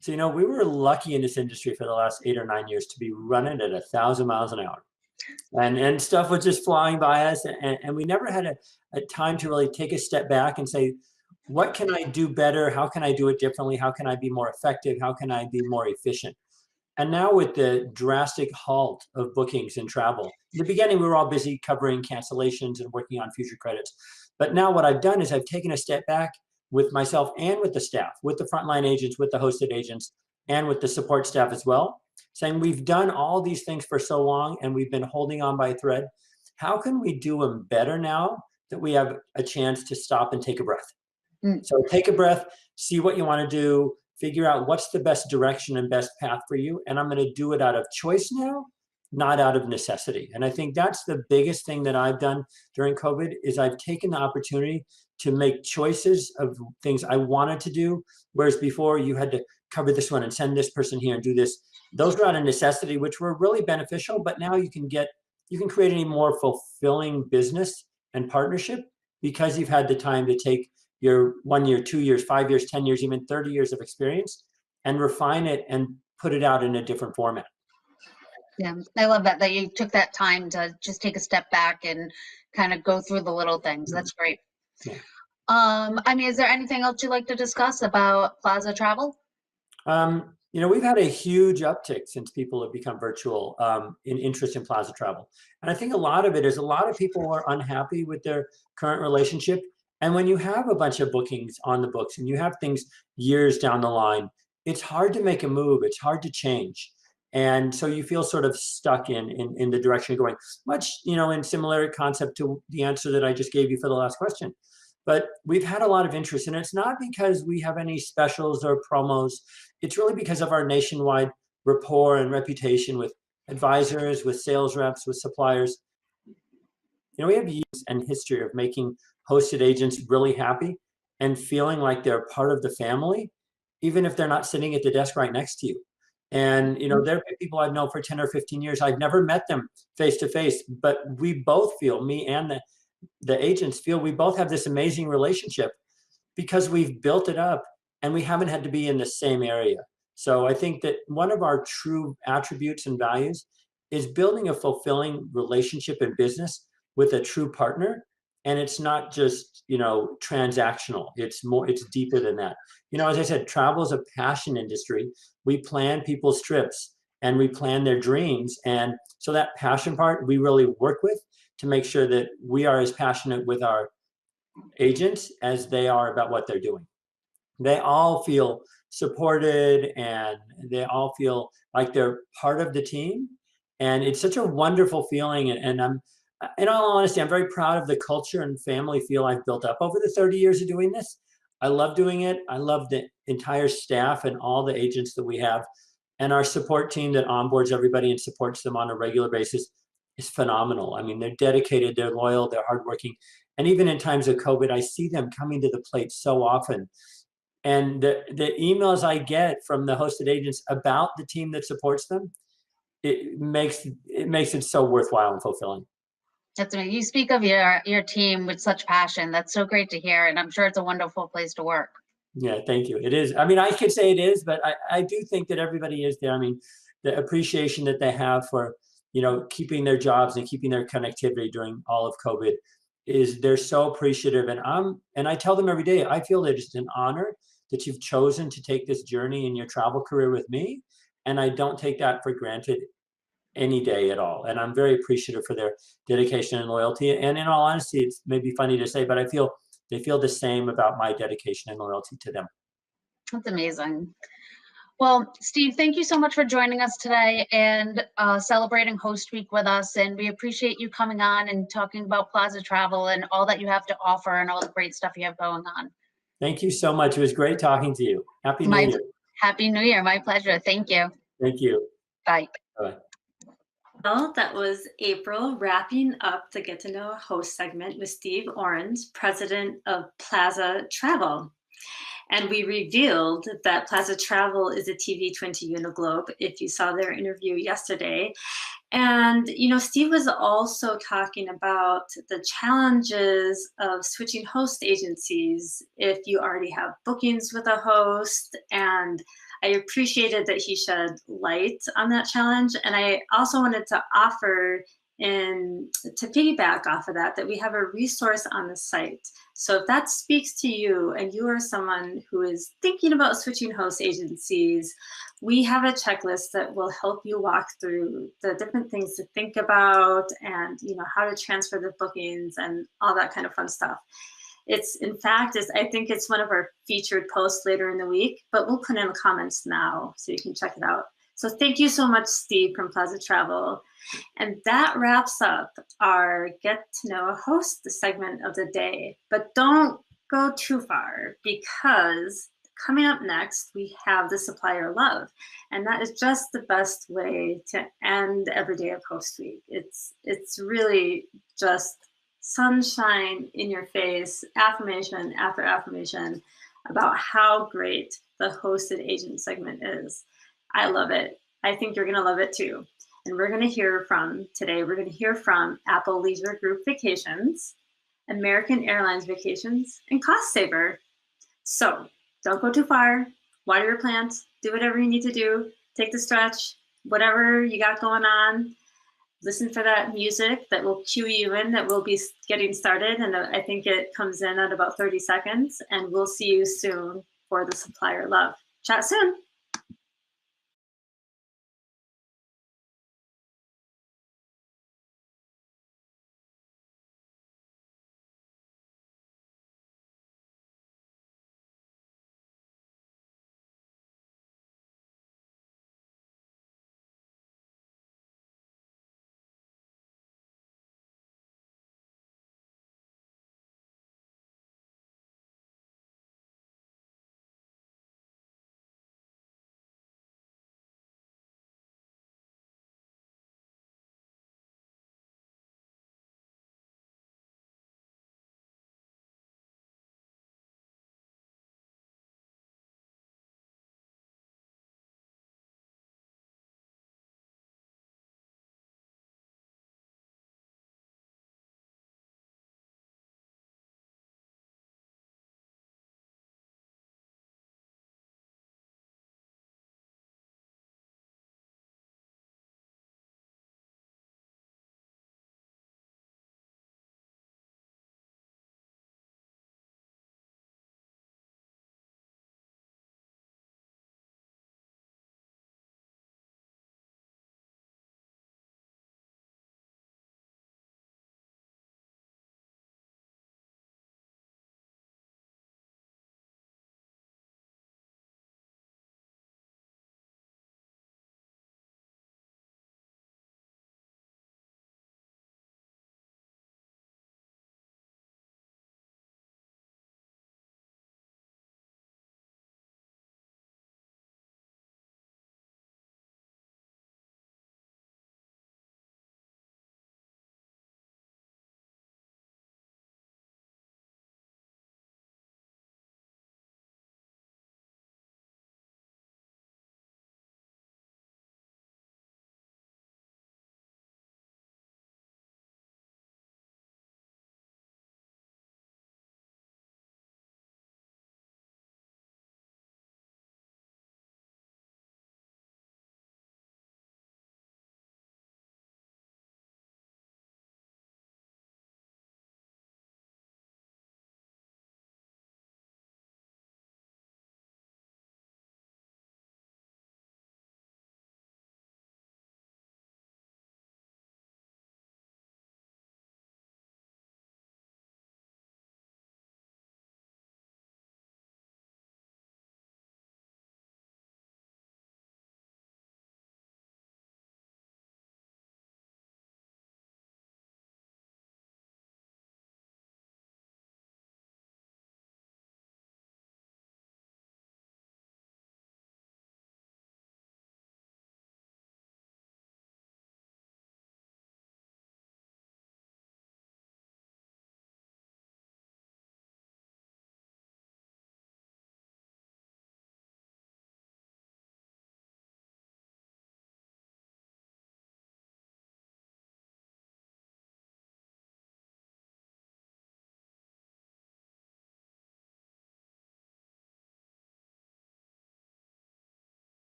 So, you know, we were lucky in this industry for the last 8 or 9 years to be running at 1,000 miles an hour. And stuff was just flying by us. And we never had a time to really take a step back and say, what can I do better? How can I do it differently? How can I be more effective? How can I be more efficient? And now with the drastic halt of bookings and travel, in the beginning, we were all busy covering cancellations and working on future credits. But now what I've done is I've taken a step back with myself and with the staff, with the frontline agents, with the hosted agents, and with the support staff as well, saying we've done all these things for so long and we've been holding on by a thread. How can we do them better now that we have a chance to stop and take a breath? So take a breath, see what you want to do, figure out what's the best direction and best path for you. And I'm going to do it out of choice now, not out of necessity. And I think that's the biggest thing that I've done during COVID is I've taken the opportunity to make choices of things I wanted to do. Whereas before you had to cover this one and send this person here and do this. Those were out of necessity, which were really beneficial. But now you can create a more fulfilling business and partnership because you've had the time to take your 1 year, 2 years, 5 years, 10 years, even 30 years of experience and refine it and put it out in a different format. Yeah, I love that you took that time to just take a step back and kind of go through the little things. That's great. Yeah. I mean, is there anything else you'd like to discuss about Plaza Travel? We've had a huge uptick since people have become virtual in interest in Plaza Travel. And I think a lot of it is a lot of people are unhappy with their current relationship. And when you have a bunch of bookings on the books and you have things years down the line, it's hard to make a move. It's hard to change. And so you feel sort of stuck in the direction you're going, much, in similar concept to the answer that I just gave you for the last question. But we've had a lot of interest, and it's not because we have any specials or promos. It's really because of our nationwide rapport and reputation with advisors, with sales reps, with suppliers. We have years and history of making hosted agents really happy and feeling like they're part of the family, even if they're not sitting at the desk right next to you. And, there are people I've known for 10 or 15 years. I've never met them face to face, but we both feel, me and the agents feel, we both have this amazing relationship because we've built it up and we haven't had to be in the same area. So I think that one of our true attributes and values is building a fulfilling relationship in business with a true partner. And it's not just, transactional. It's deeper than that. As I said, travel is a passion industry. We plan people's trips and we plan their dreams. And so that passion part, we really work with to make sure that we are as passionate with our agents as they are about what they're doing. They all feel supported and they all feel like they're part of the team. And it's such a wonderful feeling. And I'm, in all honesty, I'm very proud of the culture and family feel I've built up over the 30 years of doing this. I love doing it. I love the entire staff and all the agents that we have. And our support team that onboards everybody and supports them on a regular basis is phenomenal. I mean, they're dedicated, they're loyal, they're hardworking. And even in times of COVID, I see them coming to the plate so often. And the emails I get from the hosted agents about the team that supports them, it makes it so worthwhile and fulfilling. That's amazing. You speak of your team with such passion. That's so great to hear. And I'm sure it's a wonderful place to work. Yeah, thank you. It is. I mean, I could say it is, but I do think that everybody is there. I mean, the appreciation that they have for, keeping their jobs and keeping their connectivity during all of COVID they're so appreciative. And I tell them every day, I feel that it's an honor that you've chosen to take this journey in your travel career with me. And I don't take that for granted any day at all. And I'm very appreciative for their dedication and loyalty. And in all honesty, it's maybe funny to say, but I feel they feel the same about my dedication and loyalty to them. That's amazing. Well, Steve, thank you so much for joining us today and celebrating Host Week with us. And we appreciate you coming on and talking about Plaza Travel and all that you have to offer and all the great stuff you have going on. Thank you so much. It was great talking to you. Happy New Year. Happy New Year. My pleasure. Thank you. Thank you. Bye. Bye. Well, that was April wrapping up the Get to Know a Host segment with Steve Orange, president of Plaza Travel. And we revealed that Plaza Travel is a TV twin to Uniglobe, if you saw their interview yesterday. And, Steve was also talking about the challenges of switching host agencies if you already have bookings with a host. And I appreciated that he shed light on that challenge. And I also wanted to offer to piggyback off of that we have a resource on the site. So if that speaks to you and you are someone who is thinking about switching host agencies, we have a checklist that will help you walk through the different things to think about and how to transfer the bookings and all that kind of fun stuff. I think it's one of our featured posts later in the week, but we'll put in the comments now so you can check it out. So thank you so much, Steve from Plaza Travel. And that wraps up our Get to Know a Host segment of the day. But don't go too far, because coming up next, we have the Supplier Love. And that is just the best way to end every day of Host Week. It's really just sunshine in your face, affirmation after affirmation about how great the hosted agent segment is. I love it. I think you're going to love it too. And we're going to hear from Apple Leisure Group Vacations, American Airlines Vacations, and Costsaver. So don't go too far. Water your plants. Do whatever you need to do. Take the stretch. whatever you got going on, listen for that music that will cue you in, that will be getting started. And I think it comes in at about 30 seconds. And we'll see you soon for the Supplier Love. Chat soon.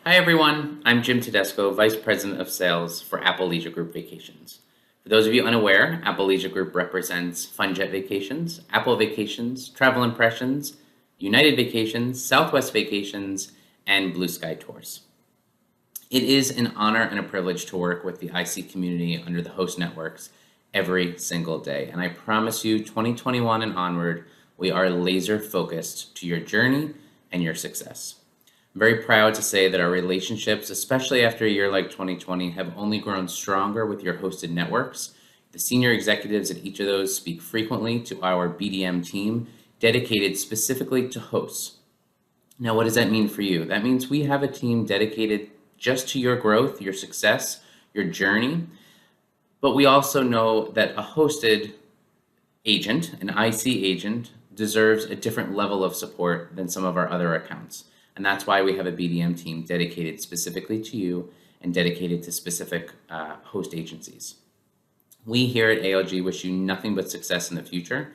Hi everyone, I'm Jim Tedesco, Vice President of Sales for Apple Leisure Group Vacations. For those of you unaware, Apple Leisure Group represents FunJet Vacations, Apple Vacations, Travel Impressions, United Vacations, Southwest Vacations, and Blue Sky Tours. It is an honor and a privilege to work with the IC community under the host networks every single day. And I promise you, 2021 and onward, we are laser focused to your journey and your success. I'm very proud to say that our relationships, especially after a year like 2020, have only grown stronger with your hosted networks. The senior executives at each of those speak frequently to our BDM team dedicated specifically to hosts. Now, what does that mean for you? That means we have a team dedicated just to your growth, your success, your journey. But we also know that a hosted agent, an IC agent, deserves a different level of support than some of our other accounts. And that's why we have a BDM team dedicated specifically to you and dedicated to specific host agencies. We here at ALG wish you nothing but success in the future.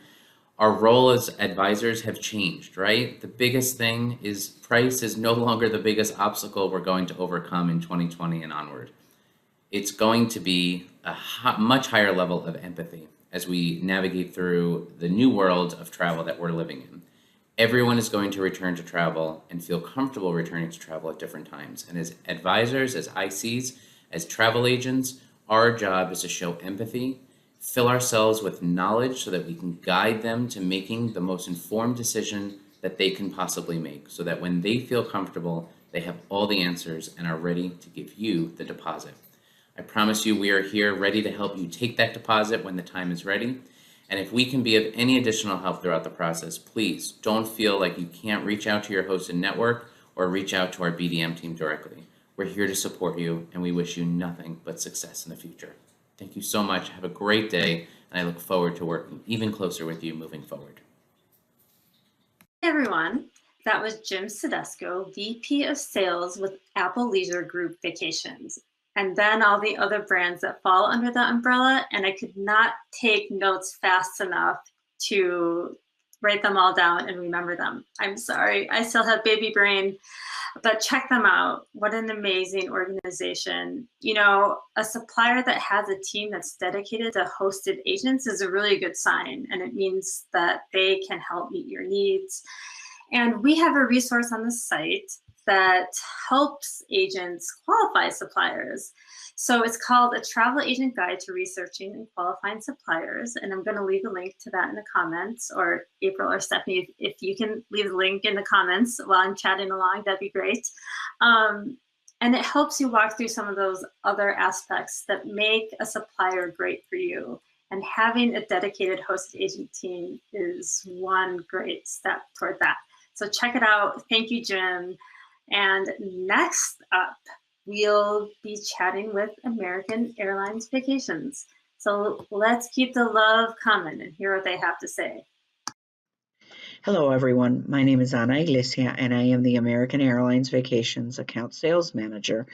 Our role as advisors have changed, right? The biggest thing is price is no longer the biggest obstacle we're going to overcome in 2020 and onward. It's going to be a much higher level of empathy as we navigate through the new world of travel that we're living in. Everyone is going to return to travel and feel comfortable returning to travel at different times. And as advisors, as ICs, as travel agents, our job is to show empathy, fill ourselves with knowledge so that we can guide them to making the most informed decision that they can possibly make, so that when they feel comfortable, they have all the answers and are ready to give you the deposit. I promise you we are here ready to help you take that deposit when the time is ready. And if we can be of any additional help throughout the process, please don't feel like you can't reach out to your hosted network or reach out to our BDM team directly. We're here to support you, and we wish you nothing but success in the future. Thank you so much. Have a great day, and I look forward to working even closer with you moving forward. Hey everyone, that was Jim Tedesco, VP of Sales with Apple Leisure Group Vacations, and then all the other brands that fall under the umbrella, and I could not take notes fast enough to write them all down and remember them. I'm sorry, I still have baby brain, but check them out. What an amazing organization. You know, a supplier that has a team that's dedicated to hosted agents is a really good sign, and it means that they can help meet your needs. And we have a resource on the site that helps agents qualify suppliers. So it's called A Travel Agent Guide to Researching and Qualifying Suppliers. And I'm going to leave a link to that in the comments, or April or Stephanie, if you can leave the link in the comments while I'm chatting along, that'd be great. And it helps you walk through some of those other aspects that make a supplier great for you. And having a dedicated hosted agent team is one great step toward that. So check it out. Thank you, Jim. And next up, we'll be chatting with American Airlines Vacations. So let's keep the love coming and hear what they have to say. Hello, everyone. My name is Ana Iglesia, and I am the American Airlines Vacations Account Sales Manager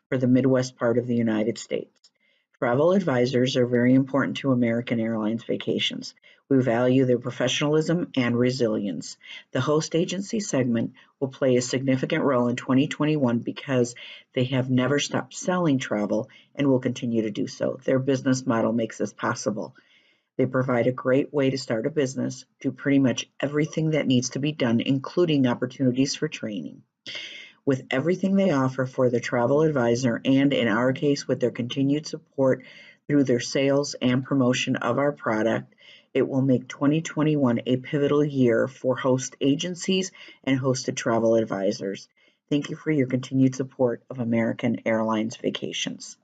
for the Midwest part of the United States. Travel advisors are very important to American Airlines Vacations. We value their professionalism and resilience. The host agency segment will play a significant role in 2021 because they have never stopped selling travel and will continue to do so. Their business model makes this possible. They provide a great way to start a business, do pretty much everything that needs to be done, including opportunities for training. With everything they offer for the travel advisor, and in our case, with their continued support through their sales and promotion of our product, it will make 2021 a pivotal year for host agencies and hosted travel advisors. Thank you for your continued support of American Airlines Vacations.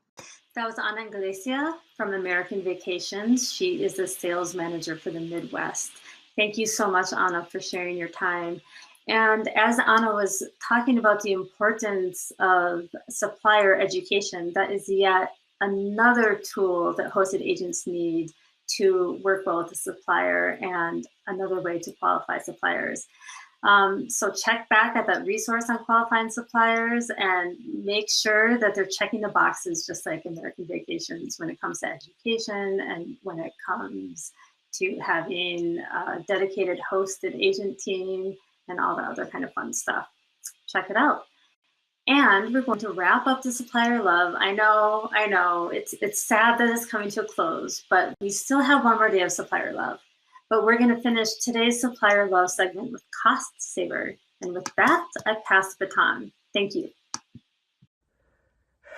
That was Ana Iglesia from American Vacations. She is the sales manager for the Midwest. Thank you so much, Ana, for sharing your time. And as Ana was talking about the importance of supplier education, that is yet another tool that hosted agents need to work well with the supplier and another way to qualify suppliers. So check back at that resource on qualifying suppliers and make sure that they're checking the boxes just like American Vacations when it comes to education and when it comes to having a dedicated hosted agent team and all the other kind of fun stuff. Check it out. And we're going to wrap up the Supplier Love. I know, it's sad that it's coming to a close, but we still have one more day of Supplier Love. But we're going to finish today's Supplier Love segment with Costsaver. And with that, I pass the baton. Thank you.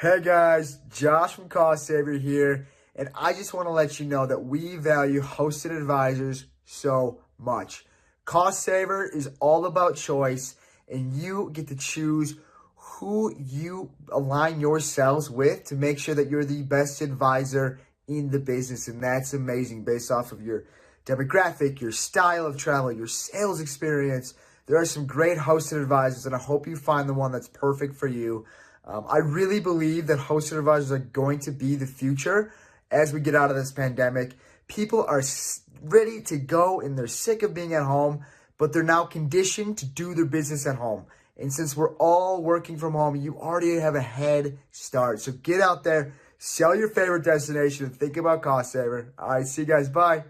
Hey guys, Josh from Costsaver here, and I just want to let you know that we value hosted advisors so much. Costsaver is all about choice, and you get to choose who you align yourselves with to make sure that you're the best advisor in the business, and that's amazing based off of your demographic, your style of travel, your sales experience. There are some great hosted advisors, and I hope you find the one that's perfect for you. I really believe that hosted advisors are going to be the future as we get out of this pandemic. People are ready to go and they're sick of being at home, but they're now conditioned to do their business at home. And since we're all working from home, you already have a head start. So get out there, sell your favorite destination, and think about Costsaver. All right, see you guys. Bye.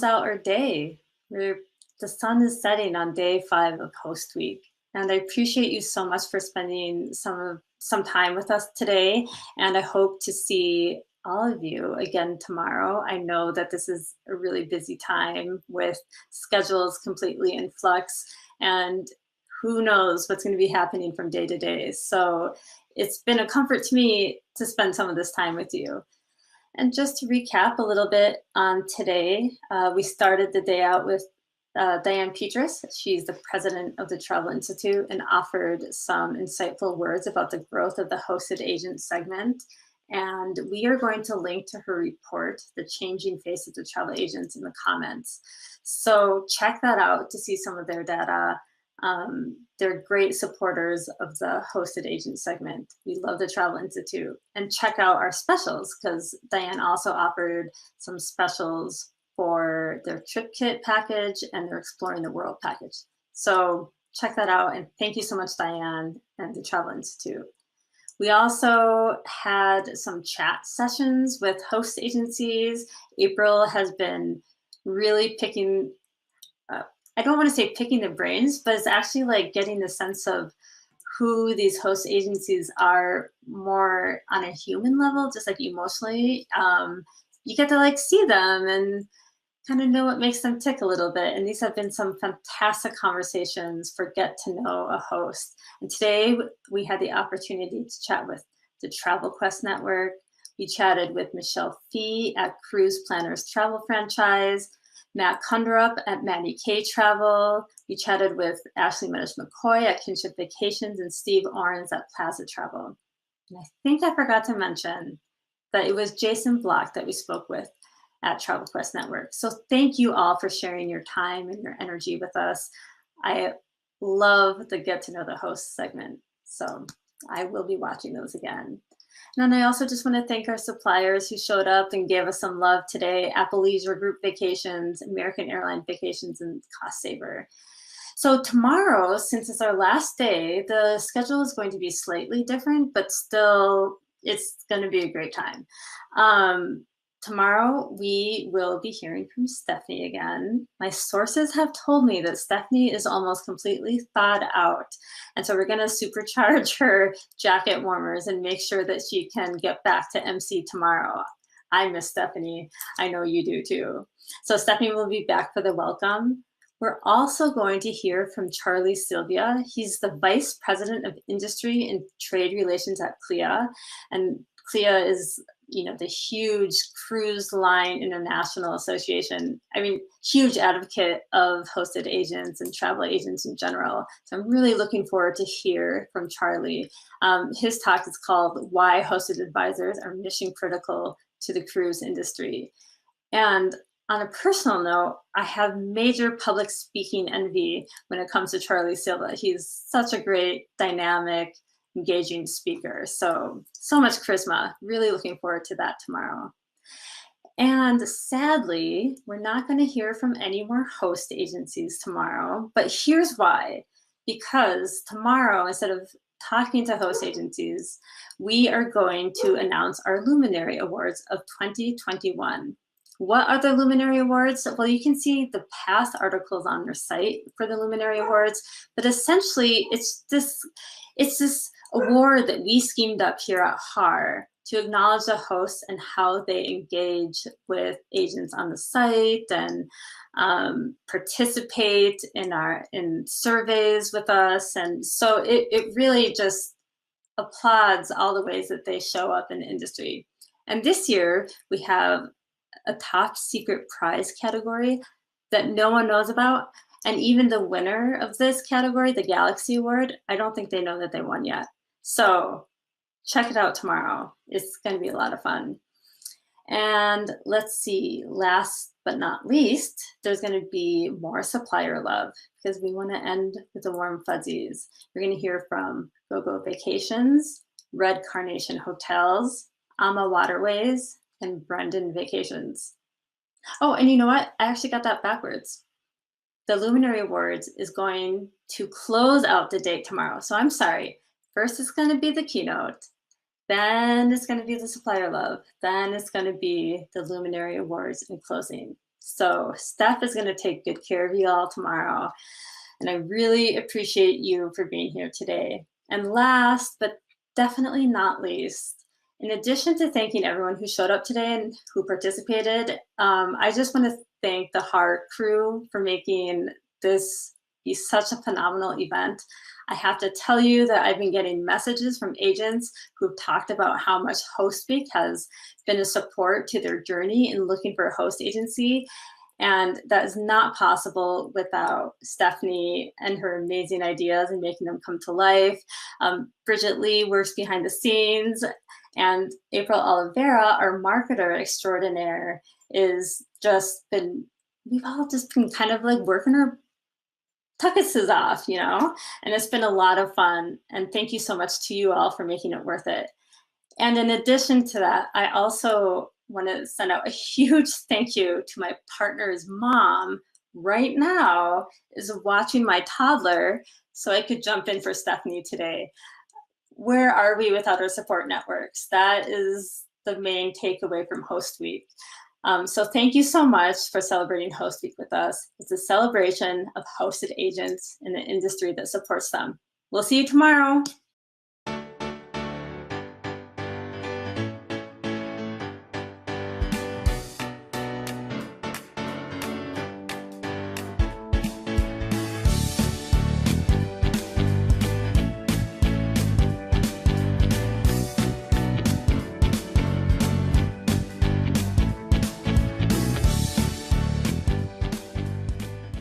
out our day. The sun is setting on day 5 of Host Week. And I appreciate you so much for spending some time with us today. And I hope to see all of you again tomorrow. I know that this is a really busy time with schedules completely in flux, and who knows what's going to be happening from day to day. So it's been a comfort to me to spend some of this time with you. And just to recap a little bit on today, we started the day out with Diane Petras. She's the president of the Travel Institute and offered some insightful words about the growth of the hosted agent segment. And we are going to link to her report, The Changing Face of the Travel Agents, in the comments. So check that out to see some of their data. They're great supporters of the hosted agent segment. We love the Travel Institute. And check out our specials, because Diane also offered some specials for their trip kit package and their Exploring the World package. So check that out. And thank you so much, Diane and the Travel Institute. We also had some chat sessions with host agencies. April has been really picking, I don't want to say picking the brains, but it's actually like getting the sense of who these host agencies are more on a human level, just like emotionally. You get to like see them and kind of know what makes them tick a little bit. And these have been some fantastic conversations for get to know a host. And today we had the opportunity to chat with the Travel Quest Network. We chatted with Michelle Fee at Cruise Planners Travel Franchise, Matt Kunderup at Matty K Travel. We chatted with Ashley Medish-McCoy at Kinship Vacations and Steve Orens at Plaza Travel. And I think I forgot to mention that it was Jason Block that we spoke with at Travel Quest Network. So thank you all for sharing your time and your energy with us. I love the Get to Know the Host segment. So I will be watching those again. And then I also just want to thank our suppliers who showed up and gave us some love today: Apple Leisure Group Vacations, American Airlines Vacations, and Costsaver. So tomorrow, since it's our last day, the schedule is going to be slightly different, but still it's going to be a great time. Tomorrow, we will be hearing from Stephanie again. My sources have told me that Stephanie is almost completely thawed out. And so we're going to supercharge her jacket warmers and make sure that she can get back to MC tomorrow. I miss Stephanie. I know you do too. So Stephanie will be back for the welcome. We're also going to hear from Charlie Sylvia. He's the Vice President of Industry and Trade Relations at CLIA. And CLIA is, you know, the huge cruise line international association. I mean, huge advocate of hosted agents and travel agents in general. So I'm really looking forward to hear from Charlie. His talk is called Why Hosted Advisors Are Mission Critical to the Cruise Industry. And on a personal note, I have major public speaking envy when it comes to Charlie Silva. He's such a great, dynamic, engaging speaker. So much charisma. Really looking forward to that tomorrow. And sadly, we're not going to hear from any more host agencies tomorrow, but here's why. Because tomorrow, instead of talking to host agencies, we are going to announce our Luminary Awards of 2021. What are the Luminary Awards? Well, you can see the past articles on their site for the Luminary Awards, but essentially it's this award that we schemed up here at HAR to acknowledge the hosts and how they engage with agents on the site and participate in surveys with us. And so it really just applauds all the ways that they show up in the industry. And this year we have a top secret prize category that no one knows about. And even the winner of this category, the Galaxy Award, I don't think they know that they won yet. So check it out tomorrow. It's going to be a lot of fun. And let's see, last but not least, there's going to be more supplier love because we want to end with the warm fuzzies. You're going to hear from GoGo Vacations, Red Carnation Hotels, Ama Waterways, and Brendan Vacations. Oh, and you know what? I actually got that backwards. The Luminary Awards is going to close out the date tomorrow. So I'm sorry. First, it's going to be the Keynote. Then it's going to be the Supplier Love. Then it's going to be the Luminary Awards in closing. So Steph is going to take good care of you all tomorrow. And I really appreciate you for being here today. And last, but definitely not least, in addition to thanking everyone who showed up today and who participated, I just want to thank the HAR crew for making this be such a phenomenal event. I have to tell you that I've been getting messages from agents who've talked about how much Host Week has been a support to their journey in looking for a host agency. And that is not possible without Stephanie and her amazing ideas and making them come to life. Bridget Lee works behind the scenes, and April Oliveira, our marketer extraordinaire, we've all just been kind of like working our tuckuses off, you know, and it's been a lot of fun. And thank you so much to you all for making it worth it. And in addition to that, I also want to send out a huge thank you to my partner's mom. Right now is watching my toddler so I could jump in for Stephanie today. Where are we without our support networks? That is the main takeaway from Host Week. So thank you so much for celebrating Host Week with us. It's a celebration of hosted agents in the industry that supports them. We'll see you tomorrow.